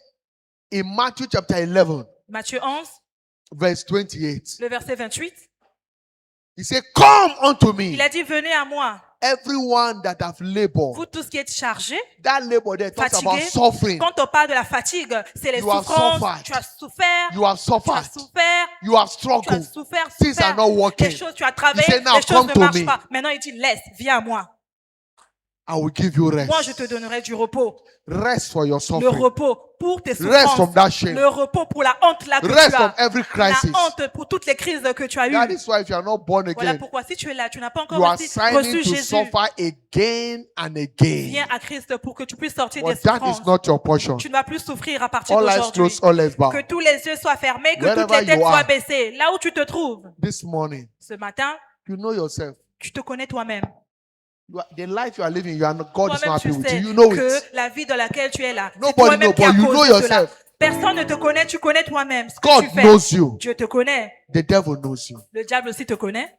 in Matthew chapter 11, Matthieu 11, verse 28, le verset 28. he said, come unto me, Il a dit, venez à moi, everyone that have labored. vous tous qui êtes chargés, That labor there talks about fatigués. suffering. Quand on parle de la fatigue, c'est les You have souffrances. suffered. Tu as souffert. You have Tu as suffered. souffert. You have Tu as struggled. souffert. Things are not working. Les choses, tu as travaillé. He said, now Les choses come ne to marchent me. pas. Maintenant, il dit, laisse, viens à moi. I will give you rest. Moi, je te donnerai du repos. Rest for your Le suffering. repos pour tes Rest from souffrances. that shame. Le repos pour la honte là que Rest tu from as. every crisis. La honte pour toutes les crises que tu as That eues. is why if you are not born Voilà again, pourquoi si tu es là, tu n'as pas encore you are reçu signing to Jésus. suffer again and Viens again. à Christ pour que tu puisses sortir des But that is souffrances. not your portion. Tu ne vas plus souffrir à partir All eyes d'aujourd'hui. closed, all eyes bow. Que tous les yeux soient fermés, que Wherever toutes les têtes you are. soient baissées. Là où tu te trouves, This morning, ce matin, you know yourself. tu te connais toi-même. The life you are living, you are not, God is Toi-même, not tu happy with you. sais You know que it. la vie dans laquelle tu es là, c'est Nobody toi-même knows, qui as but you know causé cela. yourself. Personne ne te connaît, tu connais toi-même ce que God tu fais. knows you. Dieu te connaît. The devil knows you. Le diable aussi te connaît.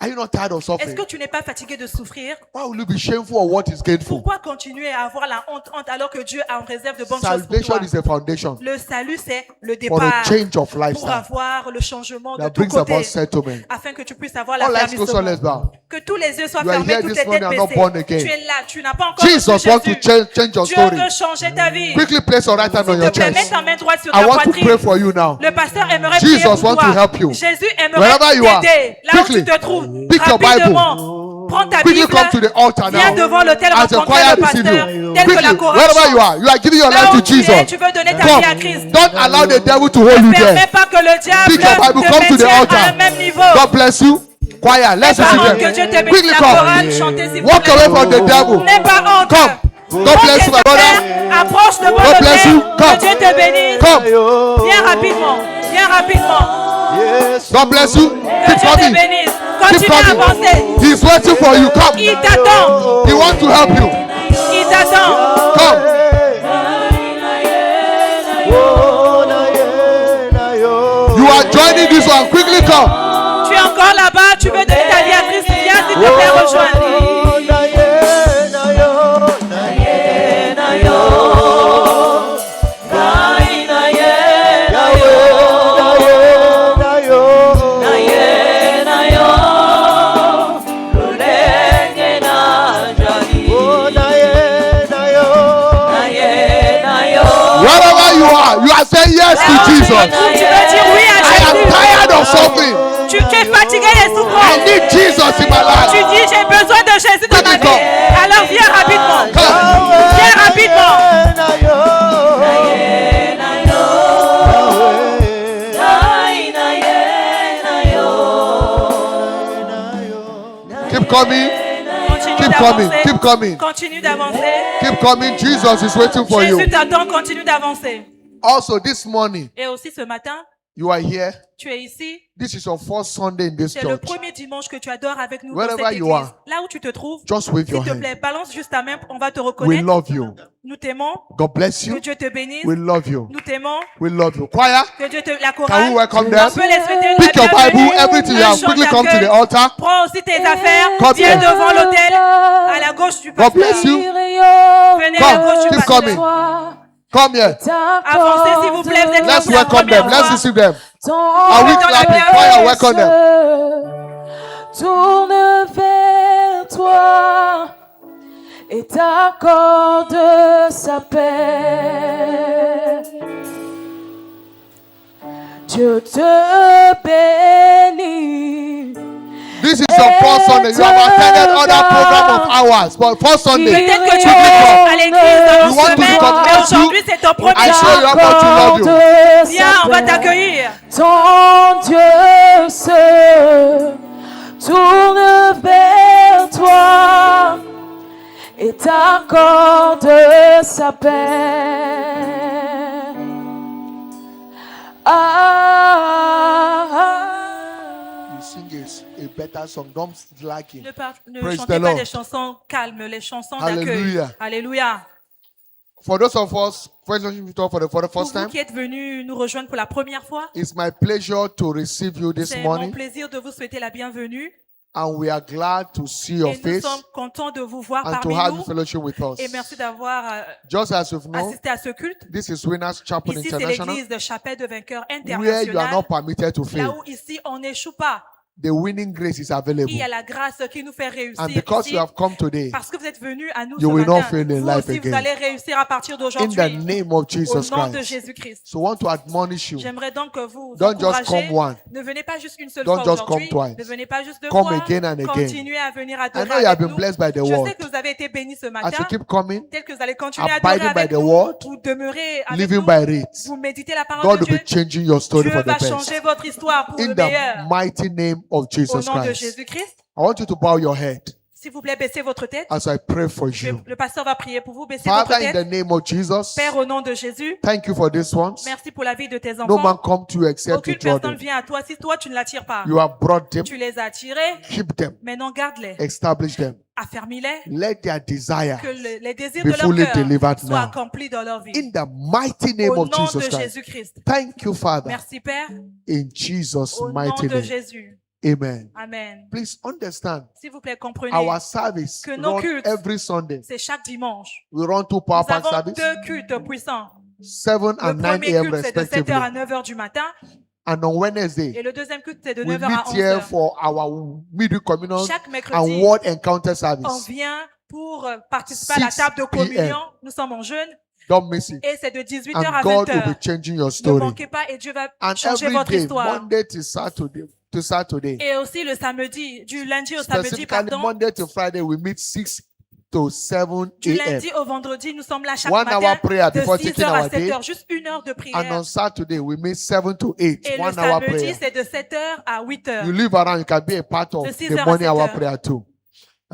Are you not tired of Est-ce suffering? que tu n'es pas fatigué de souffrir? Why will you be shameful of what is gainful? Pourquoi continuer à avoir la honte alors que Dieu a en réserve de bonnes choses pour Salvation toi? is a foundation Le salut, c'est le for a départ change of pour lifestyle avoir le changement de that tous brings about côtés settlement. afin que tu puisses avoir la All eyes closed, all eyes bow. Que tous les yeux soient You are fermés, here toutes this les têtes morning and not born baissées. again. Tu es là, tu n'as pas encore Jesus reçu wants to Jésus. change your Dieu story. veut changer ta vie. Quickly place your right hand on S'il your te plaît, mets chest. ta main droite sur I ta want to pray poitrine. for you now. Le pasteur aimerait prier Jesus pour wants toi. to help you. Jésus aimerait Wherever you are, t'aider. Là où quickly, tu te trouves, pick your Bible. rapidement. Prends ta Quickly Bible. come to the altar Viens now. devant l'autel As the rencontrer choir le receive pasteur. you. Tel que Quickly, la chorale wherever you chante. are giving your Là life où to tu es, Jesus. tu veux donner ta vie à Come. Christ. Don't allow the devil to hold Ne you permets there. pas que le diable Pick your Bible, te come to the maintienne altar. à un même niveau. God bless you. Choir, let's N'aie pas honte receive que Dieu them. te bénisse. Quickly La come. chorale, chantez s'il vous Walk plaît. away from the devil. N'aie pas honte. Come. God Prends bless tes you, my brother. affaires, approche devant God bless you. l'autel. Come. Que Dieu te bénisse. Come. Viens rapidement. Viens rapidement. God bless you. Que Keep Dieu te coming. bénisse. Keep Continue à coming. avancer. He's waiting for you. Come. Il t'attend. He wants to help you. Il t'attend. Come. You are joining this one. Quickly come. Tu es encore là-bas. Tu veux donner ta vie à Christ. Viens s'il te plaît rejoindre. Wherever you are saying yes to Jesus. Tu veux dire oui à I am Jésus. tired of something. Tu es fatigué et I souffrant. need Jesus in my Tu life. dis j'ai besoin de Jésus dans ma vie. Alors viens rapidement. Come. Viens rapidement. Keep coming. Continue Keep coming. d'avancer. Keep coming. Continue d'avancer. Keep coming. Jesus is waiting for Jésus you. t'attend. Continue d'avancer. Also, this morning, Et aussi ce matin, you are here. tu es ici. This is your first Sunday in this C'est le church. premier dimanche que tu adores avec nous dans Wherever cette you église. are, Là où tu te trouves, Just wave s'il your te hand. plaît, balance juste ta main. On va te We reconnaître. love you. Nous t'aimons. God bless Que you. Dieu te bénisse. We love you. Nous t'aimons. We love you. Choir, Que Dieu te... La can chorale. we welcome On them? peut les souhaiter une Pick your bienvenue. Bible, everything you Un have. chant Quickly come to d'accueil. the altar. Prends aussi tes affaires. God Viens bless. devant l'autel. À la gauche du God pasteur. bless you. Venez à la Come, gauche du keep pasteur. coming. Come here. Avancez s'il vous plaît. Vous êtes là Let's pour la welcome première them. Let's fois. receive them. Are we clapping? Choir, welcome them. Tourne vers toi et t'accorde sa paix. Dieu te bénit. This is your first Sunday. You have attended other program of ours, but first Sunday, Peut-être que tu quickly es come. à l'église dans You want to semaine, God mais bless you. aujourd'hui c'est ton I premier show you jour. how much we love you. Viens, on va t'accueillir. Ton Dieu se tourne vers toi et t'accorde sa paix. You sing a better song. Don't like it. Ne Praise chantez the pas Lord. des chansons calmes, les chansons d'accueil. Hallelujah. Alléluia. For those of us first for the Pour first vous time, qui êtes venus nous rejoindre pour la première fois, it's my pleasure to receive you this c'est mon morning, plaisir de vous souhaiter la bienvenue. and we are glad to see your Et nous face sommes contents de vous voir and to parmi have nous. fellowship with us. Et merci d'avoir Just as you know, assisté à ce culte. this is Winners Chapel Ici, c'est International, l'église de Chapelle de Vainqueurs where you are International. not permitted to Là fail. où ici, on n'échoue pas. The winning grace is available. Il y a la grâce qui nous fait réussir And because ici. you have come today, Parce que vous êtes venus à nous you ce will not matin. fail in Vous life aussi, vous again. allez réussir à partir in d'aujourd'hui. the name of Au Jesus nom de Christ. Jésus-Christ. So I want to admonish you. J'aimerais donc que vous Don't just encouragez. come one. Ne venez pas juste une seule Don't fois just come aujourd'hui. twice. Ne venez pas juste deux Come fois. again and again. Continuez à venir I adorer know you have avec been nous. blessed by the Je sais word. que vous avez été bénis ce As matin. you keep coming, Tel que vous allez continuer à abiding adorer by avec the nous. word, Vous demeurez avec living nous. by it, Vous méditez la parole God de will be Dieu. changing your story Dieu for the va best. changer votre histoire pour In le the meilleur. mighty name of Au Jesus nom de Christ. Jésus-Christ. I want you to bow your head S'il vous plaît, baissez votre tête. as I pray for you. Le pasteur va prier pour vous. Baissez votre Father, in tête. the name of Jesus, Père, au nom de Jésus, thank you for this one. merci pour la vie de tes No man enfants. come to you except Aucune you draw personne them. vient à toi si toi tu ne l'attires pas. You have brought them, Tu les as attirés. keep them, Maintenant, garde-les. establish them. Affermis-les. Let their desire Que les désirs be de leur fully cœur delivered soient now. accomplis dans leur vie. In the mighty name Au of nom Jesus de Christ. Jésus-Christ. Thank you, Father, Merci, Père. in Jesus' Au nom mighty de name. Jésus. Amen. Amen. Please understand, S'il vous plaît, comprenez. our service Que nos run cultes, every Sunday. c'est chaque dimanche. We run 2 power Nous pack avons service, 2 cultes puissants. 7 Le and 9 premier a.m. culte, c'est de 7h respectively. à 9h du matin. And on Wednesday, Et le deuxième culte, c'est de we 9h à meet here 11h. for our midweek communion Chaque and mercredi, word encounter on service. vient pour participer à la 6 table de p.m. communion. Nous sommes en jeûne. Don't miss it. Et c'est de 18h à And God will 20h. be changing your Ne story. manquez pas et Dieu va And changer every votre day, histoire. Monday to Saturday, to Saturday. Et aussi le samedi, du lundi au samedi, Specifically, pardon. Monday to Friday, we meet 6 to 7 Du a.m. lundi au vendredi, nous sommes là chaque 1 matin hour prayer de before 6 taking heures à our 7 day. heures, juste 1 heure de And prière. on Saturday, we meet 7 to 8, Et le 1 hour samedi, prayer. c'est de 7 heures à 8 heures. You live around, you can be a part of De 6 the heures à morning 7 hour heures. prayer too.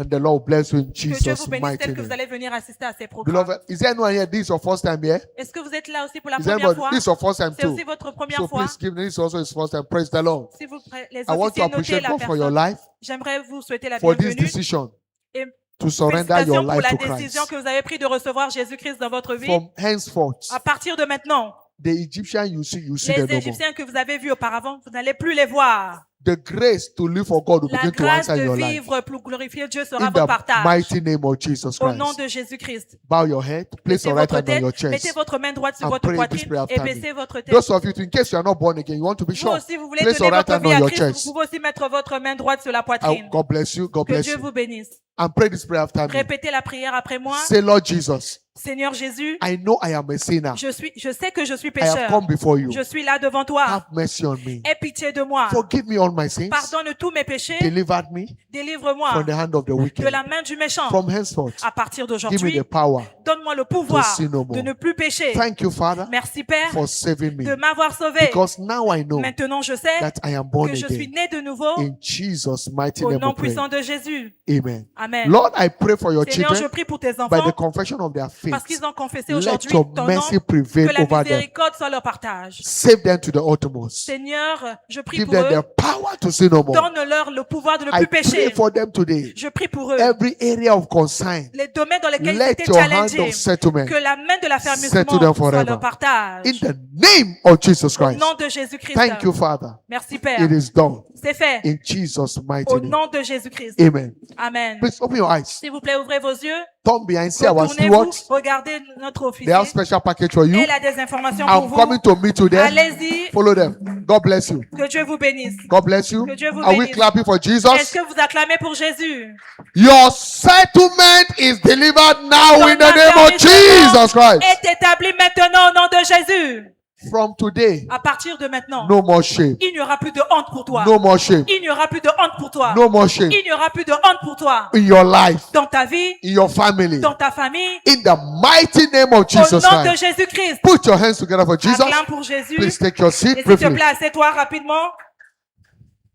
And the Lord bless you in Que Dieu Jesus' vous bénisse mighty tel que vous name. allez venir assister à ces programmes. Beloved, is there anyone here? This is your first time here? Est-ce que vous êtes là aussi pour la Is première anybody? fois? This is your first time C'est too. aussi votre première So fois. please give me this also his first time. Praise the Lord. Si vous les I want to officiers notez appreciate la God for your personne, life, j'aimerais vous souhaiter la for this bienvenue decision et to surrender your félicitations pour life la to décision Christ. que vous avez prise de recevoir Jésus-Christ dans votre vie. From henceforth, À partir de maintenant, the Egyptian you see les them no more. Égyptiens que vous avez vus auparavant, vous n'allez plus les voir. The grace to live for God will La begin to grâce answer de your life. vivre pour glorifier Dieu sera In votre the partage. mighty name of Jesus Au nom Christ. de Jésus-Christ. Bow your head, place Baissez your right votre hand on your tête, mettez chest. votre main droite sur And votre pray this poitrine prayer et after me. baissez votre tête. Those of you, in case you are not born again, you want to be Vous sure. aussi, vous voulez Place your donner right votre hand on vie à your Christ, chest. vous pouvez aussi mettre votre main droite sur la poitrine. God bless you. God Que bless Dieu you. vous bénisse. And pray this prayer after me. Répétez la prière après moi. Say, Lord Jesus, Seigneur Jésus, I know I am a sinner. je sais que je suis I have pécheur. come before you. Je suis là devant toi. Have mercy on me. Aie pitié de moi. Forgive me all my sins. Pardonne tous mes péchés. Deliver me Délivre-moi from the hand of the de wicked. la main du méchant. From henceforth, À partir give me d'aujourd'hui, the power. donne-moi le pouvoir to sin no more. de ne plus pécher. Thank you, Father, Merci Père for saving me. de m'avoir sauvé. Because now I know Maintenant je sais that I am born que je suis again. né de nouveau In Jesus' mighty au name nom we pray. puissant de Jésus. Amen. Amen. Lord, I pray for your Seigneur, je children prie pour tes by the enfants confession of their faith. parce qu'ils ont confessé Let aujourd'hui your ton nom, mercy que prevail la over them. miséricorde soit leur partage. Save them to the uttermost. Seigneur, je prie Give pour them eux. the power to sin no more. Donne-leur le pouvoir de ne I plus pray pécher. for them today. Je prie pour eux. Every area of concern, Les domaines dans lesquels ils let étaient your hand challengés. of settlement Que la main de settle l'affermissement them soit forever. leur partage. in the name of Jesus Au Christ. nom de Jésus-Christ. Thank you, Father. Merci Père. It is done C'est fait. in Jesus' mighty Au name. nom de Jésus-Christ. Amen. Amen. Please open your eyes. S'il vous plaît, ouvrez vos yeux. Turn behind, see our Retournez-vous. stewards. Regardez notre They officier. have special package for you. Elle a des informations pour I'm vous. coming to meet you there. Allez-y. Follow them. God bless you. Que Dieu vous bénisse. God bless you. Que Dieu vous Are we bénisse. clapping for Est-ce Jesus? que vous acclamez pour Jésus? Your settlement is delivered now Ton in the name of affirmation Jesus Christ. est établi maintenant au nom de Jésus. From today, À partir de maintenant, no more shame. il n'y aura plus de honte pour toi. No more shame. Il n'y aura plus de honte pour toi. No more shame. Il n'y aura plus de honte pour toi. In your life, Dans ta vie, in your family, dans ta famille, in the mighty name of au Jesus nom de Christ. Jésus-Christ. Put your hands together for Jesus. Acclame pour Jésus. Please take your Et seat s'il te briefly. plaît, assieds-toi rapidement.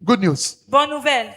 Good news. Bonne nouvelle.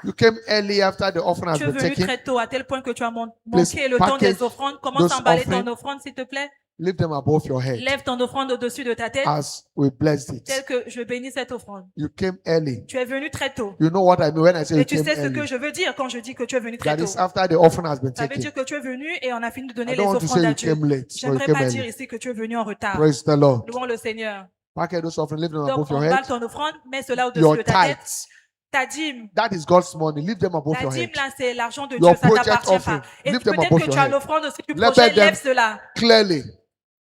You came early after the offering has Tu es been venu taken. très tôt à tel point que tu as Please manqué le temps package des offrandes. Commence those à emballer offering. ton offrande, s'il te plaît. Lift them above your head Lève ton offrande au-dessus de ta tête, as we blessed tel it. que je bénis cette offrande. You came early. Tu es venu très tôt. You know what I mean when I say you Et tu came sais ce que early. je veux dire quand je dis que tu es venu très That tôt. is after the offering has been Ça veut taken. dire que tu es venu et on a fini de donner I les don't want to offrandes say à you Dieu. came late. So you J'aimerais came pas dire early. ici que tu es venu en retard. Praise the Lord. Louons le Seigneur. Package those offering, lift them Donc, above your emballe head. ton offrande, mets cela au-dessus Your de ta tête. tithes. Ta dîme. That is God's money. Lift them above La your dîme, head. là, c'est l'argent de Your Dieu, ça project t'appartient pas. offering. Et Lift them peut-être above que your tu as head. l'offrande aussi du Let projet, them lève cela. Clearly.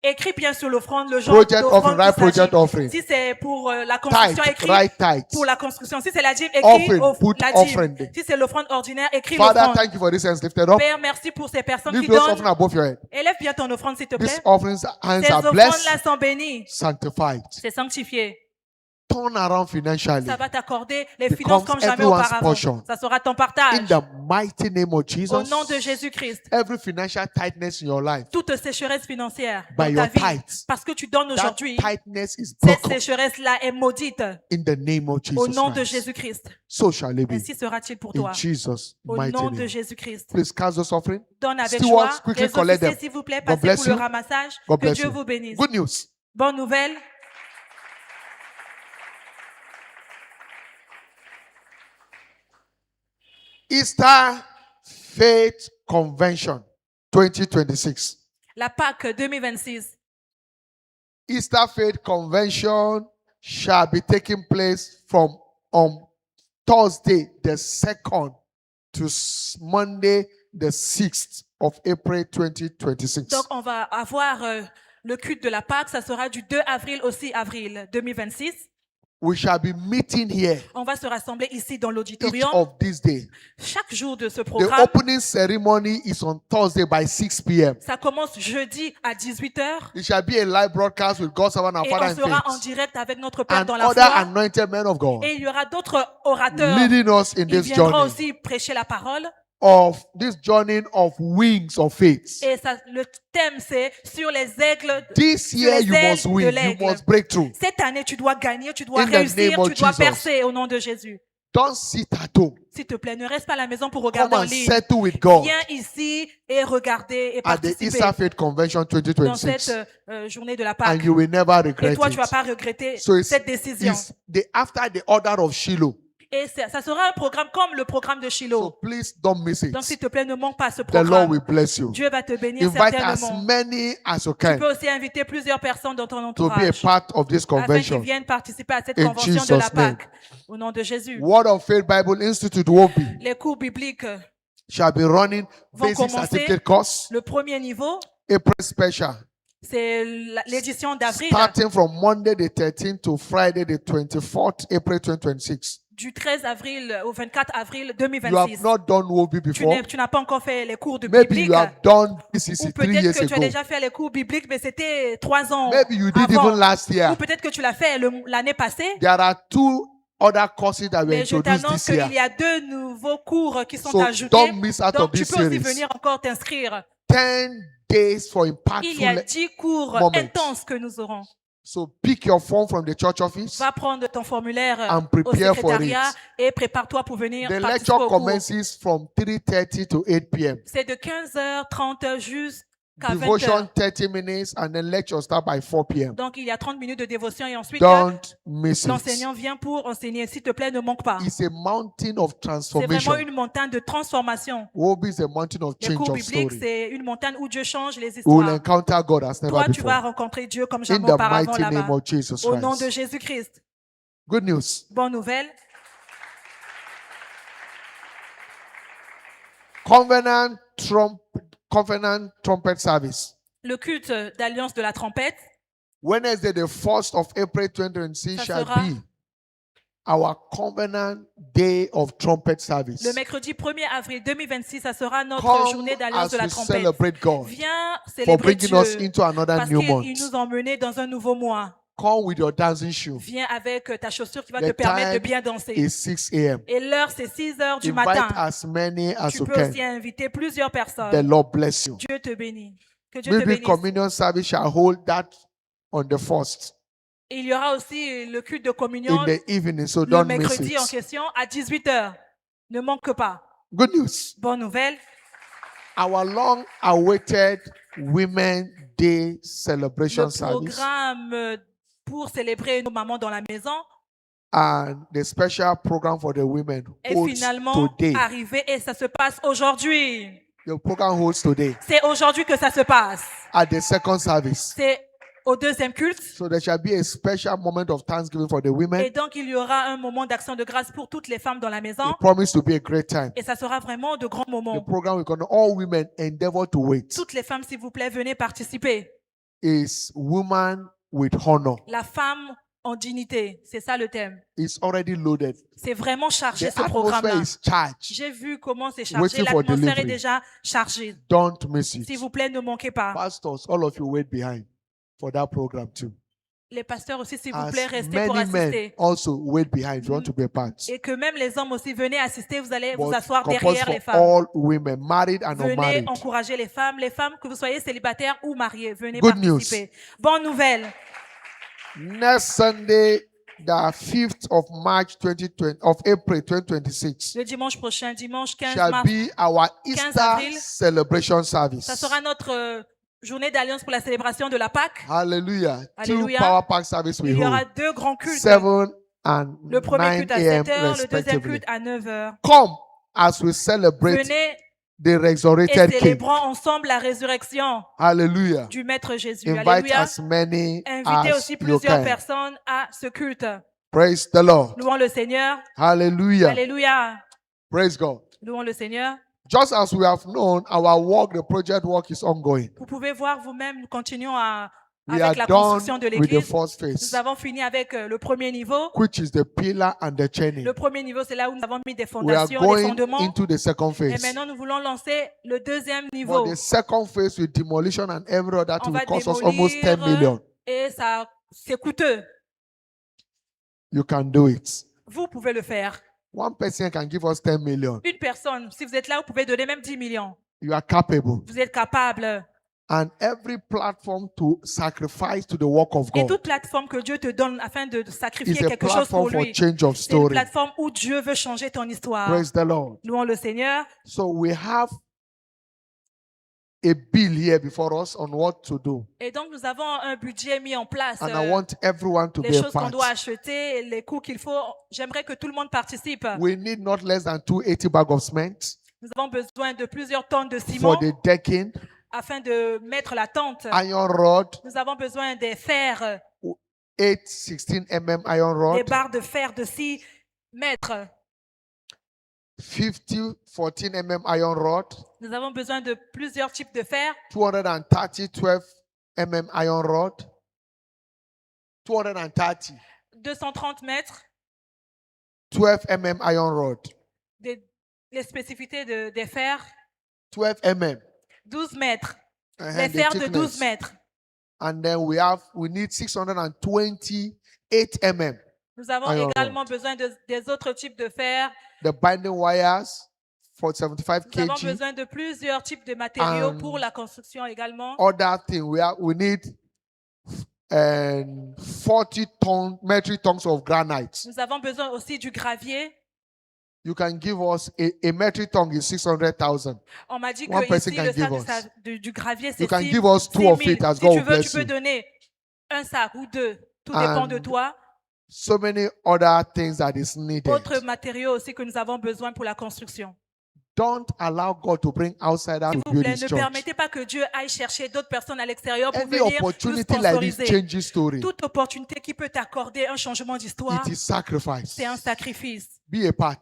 Écris bien sur l'offrande le genre Project d'offrande offering, qu'il right project s'agit. offering. Si c'est pour la construction, Tithe, écris right tithe. pour la construction. Si c'est la dîme, Offering, écris put la offering. dîme. Si c'est l'offrande ordinaire, écris Father, l'offrande. thank you for this hands lifted up. Père, merci pour ces personnes qui Lift those offering donnent. above your head. Élève bien ton offrande, s'il te These plaît. offerings hands Ces are offrandes-là blessed, sont bénies. sanctified. C'est sanctifié. Turn around financially. Ça va t'accorder les Becomes finances comme jamais everyone's auparavant. portion. Ça sera ton In partage. the mighty name of Au Jesus, nom de Jésus-Christ. every financial tightness in your life, Toute sécheresse financière By dans ta your vie, tithes. parce que tu donnes that aujourd'hui, tightness is cette broken sécheresse-là est maudite. in the name of Au Jesus nom de Christ. Jésus-Christ. So shall it be. Ainsi sera-t-il pour In toi. Jesus' Au mighty nom de name. Jésus-Christ. Please cast those offering. Donne avec Stewards, joie. quickly Les collect officiers, them. s'il vous plaît, God passez bless pour le you. ramassage. God Que bless Dieu you. vous bénisse. Good news. Bonne nouvelle. Easter Faith Convention 2026. La Pâque 2026. Easter Faith Convention shall be taking place from on Thursday the 2nd to Monday the 6th of April 2026. Donc, on va avoir le culte de la Pâque. Ça sera du 2 avril au 6 avril 2026. we shall be meeting here On va se rassembler ici dans each l'auditorium. of these days. Chaque jour de ce The programme, opening ceremony is on Thursday by 6 p.m. ça commence jeudi à 18h. It shall be a live broadcast with God's servant, our Et Father on in sera en faith, direct avec notre Père and dans la other foi. anointed men of God Et il y aura d'autres orateurs. leading us in Il this viendra journey aussi prêcher la parole. of wings of faith. Et ça, le thème, c'est sur les aigles. This sur year les you ailes must de win, you l'aigle. must break through. Cette année, tu dois gagner, tu dois In the réussir, name of tu dois Jesus. percer au nom de Jésus. Don't sit at home. S'il te plaît, ne reste pas à la maison pour Come regarder en and ligne. settle with God Viens ici et regarder et at the participer Easter Faith Convention dans 2026, cette journée de la and Pâque. you will never Et regret toi, tu vas it. pas regretter So cette décision. after the order of Shiloh. Et ça sera un programme comme le programme de So Shiloh. please don't miss it. Donc, s'il te plaît, ne manque pas ce The Lord programme. will bless you. Dieu va te bénir Invite as certainement. many as you Tu can peux aussi inviter plusieurs personnes dans ton to be a entourage part of this afin qu'ils convention. viennent participer à cette In convention de Jesus' la name. Pâque. Au nom de Jésus. Word of Faith Bible Institute Wobi Les cours bibliques, shall be running Vont basic commencer. certificate course, le premier niveau, April special, c'est l'édition d'avril, starting from Monday the 13th to Friday the 24th April 2026. du 13 avril au 24 avril You 2026. have not done Wobi before. Tu n'as pas encore fait les cours de Maybe biblique. you have done BCC Ou 3 peut-être years que tu as ago. déjà fait les cours bibliques, mais c'était 3 ans Maybe you did avant. even last year. Ou peut-être que tu l'as fait l'année passée. There are 2 other courses that were Mais je introduced t'annonce this year. qu'il y a 2 nouveaux cours qui sont So ajoutés. don't miss out Donc of tu this peux aussi series. venir encore t'inscrire. 10 days for Il y a impactful. 10 cours moments. intenses que nous aurons. So pick your form from the church office. Va prendre ton formulaire And au prepare for secrétariat it. et prépare-toi pour venir The participer lecture au cours. commences from 3:30 to 8 p.m. C'est de 15h30 jusqu'à 20h. Devotion 30 minutes and then lecture start by 4 p.m. Donc il y a 30 minutes de dévotion et ensuite Don't miss it. l'enseignant vient pour enseigner. S'il te plaît, ne manque pas. It's a mountain of C'est vraiment transformation. une montagne de transformation. Wobi is a mountain of Les change cours of bibliques, story. c'est une montagne où Dieu change les We will histoires. encounter God as never Toi, tu vas before. rencontrer Dieu comme In jamais the auparavant mighty name là-bas. of Jesus Au nom de Christ. Jésus-Christ. Good news. Bonne nouvelle. Covenant trumpet service. Le culte d'alliance de la trompette, Wednesday, the 1st of April 2026 Ça shall sera- be our covenant day of trumpet service. le mercredi 1er avril 2026, ça sera notre Come journée d'alliance as de la we trompette. celebrate God Viens for célébrer bringing Dieu us into another parce new qu'il month. nous a emmenés dans un nouveau mois. Come with your dancing shoe. Viens avec ta chaussure qui va The te permettre de time bien danser. is 6 a.m. Et l'heure, c'est 6 heures du Invite matin. as many as Tu you peux can. aussi inviter plusieurs The personnes. Lord bless you. Dieu te bénit. Que Dieu te Maybe bénisse. communion service shall hold that on the 1st Et il y aura aussi le culte de in communion the evening, so le don't miss mercredi en it. question à 18h. Ne manque pas. Good news. Bonne nouvelle. Our long-awaited Women Day celebration Le service programme pour célébrer nos mamans dans la maison and the special program for the women est holds finalement today. arrivé et ça se passe aujourd'hui. The program holds today C'est aujourd'hui que ça se passe. at the second service. C'est au deuxième culte. So there shall be a special moment of thanksgiving for the Et women. donc, il y aura un moment d'action de grâce pour toutes les femmes dans la maison. It promised to be a great time. Et ça sera vraiment de grands The moments. program we're going to all women endeavor to wait Toutes les femmes, s'il vous plaît, venez participer. is woman with honor. La femme en dignité, c'est ça le thème. It's already loaded. C'est vraiment chargé The ce programme-là. atmosphere is charged. J'ai vu comment c'est chargé. Waiting for L'atmosphère est delivery. déjà chargée. Don't miss it. S'il vous plaît, ne manquez pas. Pastors, all of you wait behind for that program too. Les pasteurs aussi, s'il vous As plaît, restez pour many men assister. also wait behind if you want to be a part. Et que même les hommes aussi, venez assister. Vous allez vous But asseoir compose derrière for les femmes. all women, married and Venez unmarried. encourager les femmes. Les femmes, que vous soyez célibataires ou mariées, venez Good news. participer. Bonne nouvelle. Next Sunday, the 5th of March 2020 of April 2026 Le dimanche prochain, dimanche 15 shall mars, be our 15 Easter avril. celebration ça service. sera notre journée d'alliance pour la célébration de la Pâque. Hallelujah. Alléluia. Two power pack service we Il y aura hold. 2 grands cultes. 7 and Le premier 9 culte à a.m. 7h, le deuxième respectively. culte à 9h. Come as we celebrate Venez the et resurrected King. célébrons ensemble la résurrection Hallelujah. du Maître Jésus. Invite Alléluia. as many Invitez as aussi you plusieurs can. personnes à ce culte. Praise the Lord. Louons le Seigneur. Hallelujah. Alléluia. Praise God. Louons le Seigneur. Just as we have known, our work, the project work is ongoing. Vous pouvez voir vous-même, nous continuons à We avec are la construction done de with the l'église. first Nous phase, avons fini avec le premier niveau. which is the pillar and the chaining. Le premier niveau, c'est là où nous avons mis des We are fondations, des going fondements. into the second Et phase. maintenant, nous voulons lancer le deuxième But niveau. the second phase with demolition and every other On thing va will cost us almost 10 démolir million. et ça, c'est coûteux. You can do it. Vous pouvez le faire. One person can give us 10 million. Une personne, si vous êtes là, vous pouvez donner même 10 millions. You are capable. Vous êtes capable. And every platform to sacrifice to the work of Et God toute plateforme que Dieu te donne afin de is sacrifier a quelque chose pour platform for lui, change of c'est une story. plateforme où Dieu veut changer ton histoire. Praise the Lord. Louons le Seigneur. So we have a bill here before us on what to do. Et donc, nous avons un budget mis en place. And I want everyone to Les be a choses qu'on part. doit acheter, les coûts qu'il faut. J'aimerais que tout le monde participe. We need not less than 280 bags of cement Nous avons besoin de plusieurs tonnes de for ciment the decking, afin de mettre la tente. iron rod, Nous avons besoin des fers, 8 16 mm iron des rod, barres de fer de 6 mètres. 50 14 mm iron rod, Nous avons besoin de plusieurs types de fer, 230 12 mm iron rod, 230 230 mètres, 12 mm iron rod, les spécificités des fers, 12 mm. 12 mètres, And les the fers de thickness. 12 mètres. And then we need 628 mm. Nous avons Iron également besoin des autres types de fer. The binding wires for 75 Nous avons kg. besoin de plusieurs types de matériaux And pour la construction également. Other thing we need 40 metric tons of granite. Nous avons besoin aussi du gravier. You can give us a metric ton is 600,000. On m'a dit One que person ici, can le give sac du gravier, c'est You can 6 give us 2 of it as Si God tu will veux, tu bless peux you. donner un sac ou deux. Tout dépend de And toi. So many other things that is needed. Autres matériaux aussi que nous avons besoin pour la construction. Don't allow God to bring outsiders S'il to vous build plaît, His ne church. permettez pas que Dieu aille chercher d'autres personnes à l'extérieur pour Any venir nous opportunity like this sponsoriser. changes story. Toute opportunité qui peut t'accorder un changement d'histoire, It is sacrifice. c'est un sacrifice. Be a part.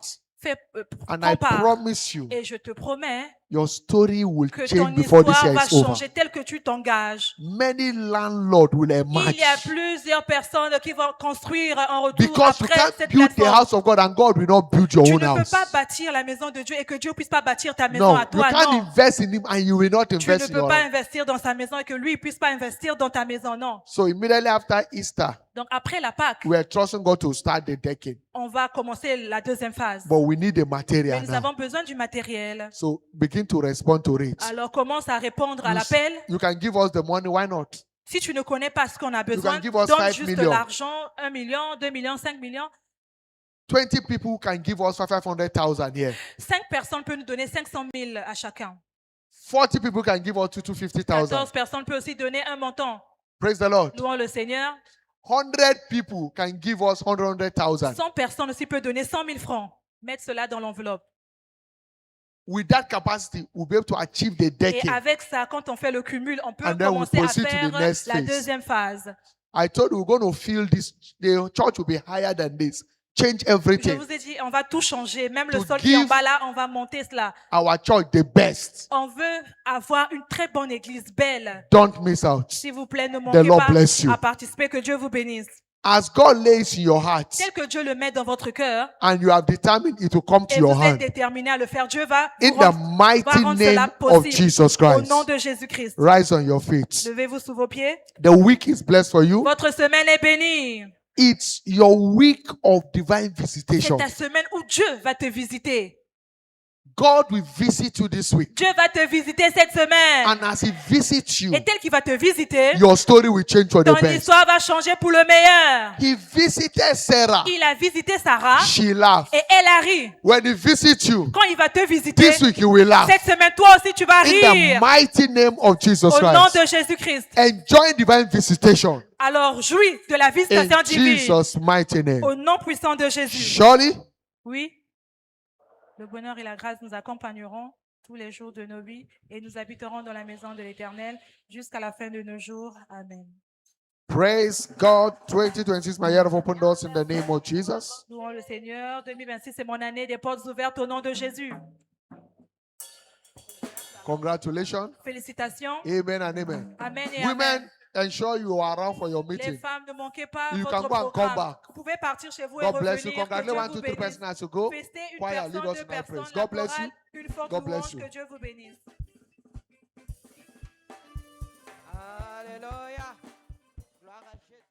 And Prends I part. promise you, Et je te promets your story will que change ton before this histoire year va is over. changer tel que tu t'engages. Many landlords will emerge. Il y a plusieurs personnes qui vont construire en retour Because you après can't cette build the plateforme. house of God and God will not build your Tu own ne peux house. pas bâtir la maison de Dieu et que Dieu puisse pas bâtir ta maison No, à you toi. can't Non. invest in Him and you will not Tu ne invest in peux your pas house. investir dans sa maison et que lui ne puisse pas investir dans ta maison. Non. So immediately after Easter, Donc après la Pâque, we are trusting God to start the decking. on va commencer la deuxième phase. But we need the Mais material nous now. avons besoin du matériel. So begin to respond to it. Alors commence à répondre à You, l'appel. you can give us the money, why not? Si tu ne connais pas ce qu'on a besoin, can give us donne 5 juste millions. l'argent, 1 million, 2 millions, 5 millions. 20 people who can give us 500,000 here. 5 personnes peuvent nous donner 500 000 à chacun. 40 people can give us 250,000. 14 personnes peuvent aussi donner un montant. Praise the Lord. Louons le Seigneur. 100 people can give us 100,000. 100 personnes aussi peuvent donner 100 000 francs. Mettre cela dans l'enveloppe. With that capacity, we'll be able to achieve the Et decade. avec ça, quand on fait le cumul, on peut And then we commencer à proceed to faire the next la phase. deuxième phase. I told you we're going to feel this. The church will be higher than this. Change Je everything. vous ai dit, on va tout changer. Même le To sol qui est en give- bas là, on va monter cela. Our church, the best. On veut avoir une très bonne église, belle. Don't miss out. S'il vous plaît, ne The manquez Lord pas bless you. à participer. Que Dieu vous bénisse. As God lays in your heart Tel que Dieu le met dans votre cœur and you have determined it to come to et your vous êtes hand, déterminé à le faire, Dieu va in vous the rendre, va mighty rendre cela name of possible. Jesus Au Christ, nom de Jésus-Christ. rise on your feet. Levez-vous sous vos pieds. The week is blessed for you. Votre semaine est bénie. It's your week of divine C'est visitation. ta semaine où Dieu va te visiter. God will visit you this week. Dieu va te visiter cette semaine. And as He visits you, Et tel qu'il va te visiter, your story will change for the ton best. histoire va changer pour le meilleur. He visited Sarah. Il a visité Sarah She laughed. et elle a ri. When He visits you, Quand il va te visiter, this week you will laugh. cette semaine, toi aussi, tu vas In the rire. mighty name of Jesus Au nom Christ. de Jésus-Christ. Enjoy divine visitation. Alors, jouis de la In visitation divine. Jesus' mighty name. Au nom puissant de Jésus. Surely, Oui. Le bonheur et la grâce nous accompagneront tous les jours de nos vies et nous habiterons dans la maison de l'Éternel jusqu'à la fin de nos jours. Amen. praise God. 2020 is my year of open doors in the name of Jesus. Louons le Seigneur. 2026, c'est mon année des portes ouvertes au nom de Jésus. Congratulations. Félicitations. Amen and amen. Amen et Women, amen. ensure you are around for your Les meeting. femmes, ne manquez pas You votre can go and come programme. back. Vous pouvez partir chez vous et God bless you. revenir. Que Congratulate Dieu 1, vous 2, 3 bénisse. persons as you go. Festez une Choir, lead personne, us deux in our praise. personnes. La God bless you. chorale, une forte God bless louange. you. Que Dieu vous bénisse. Alléluia. Gloire à Jésus.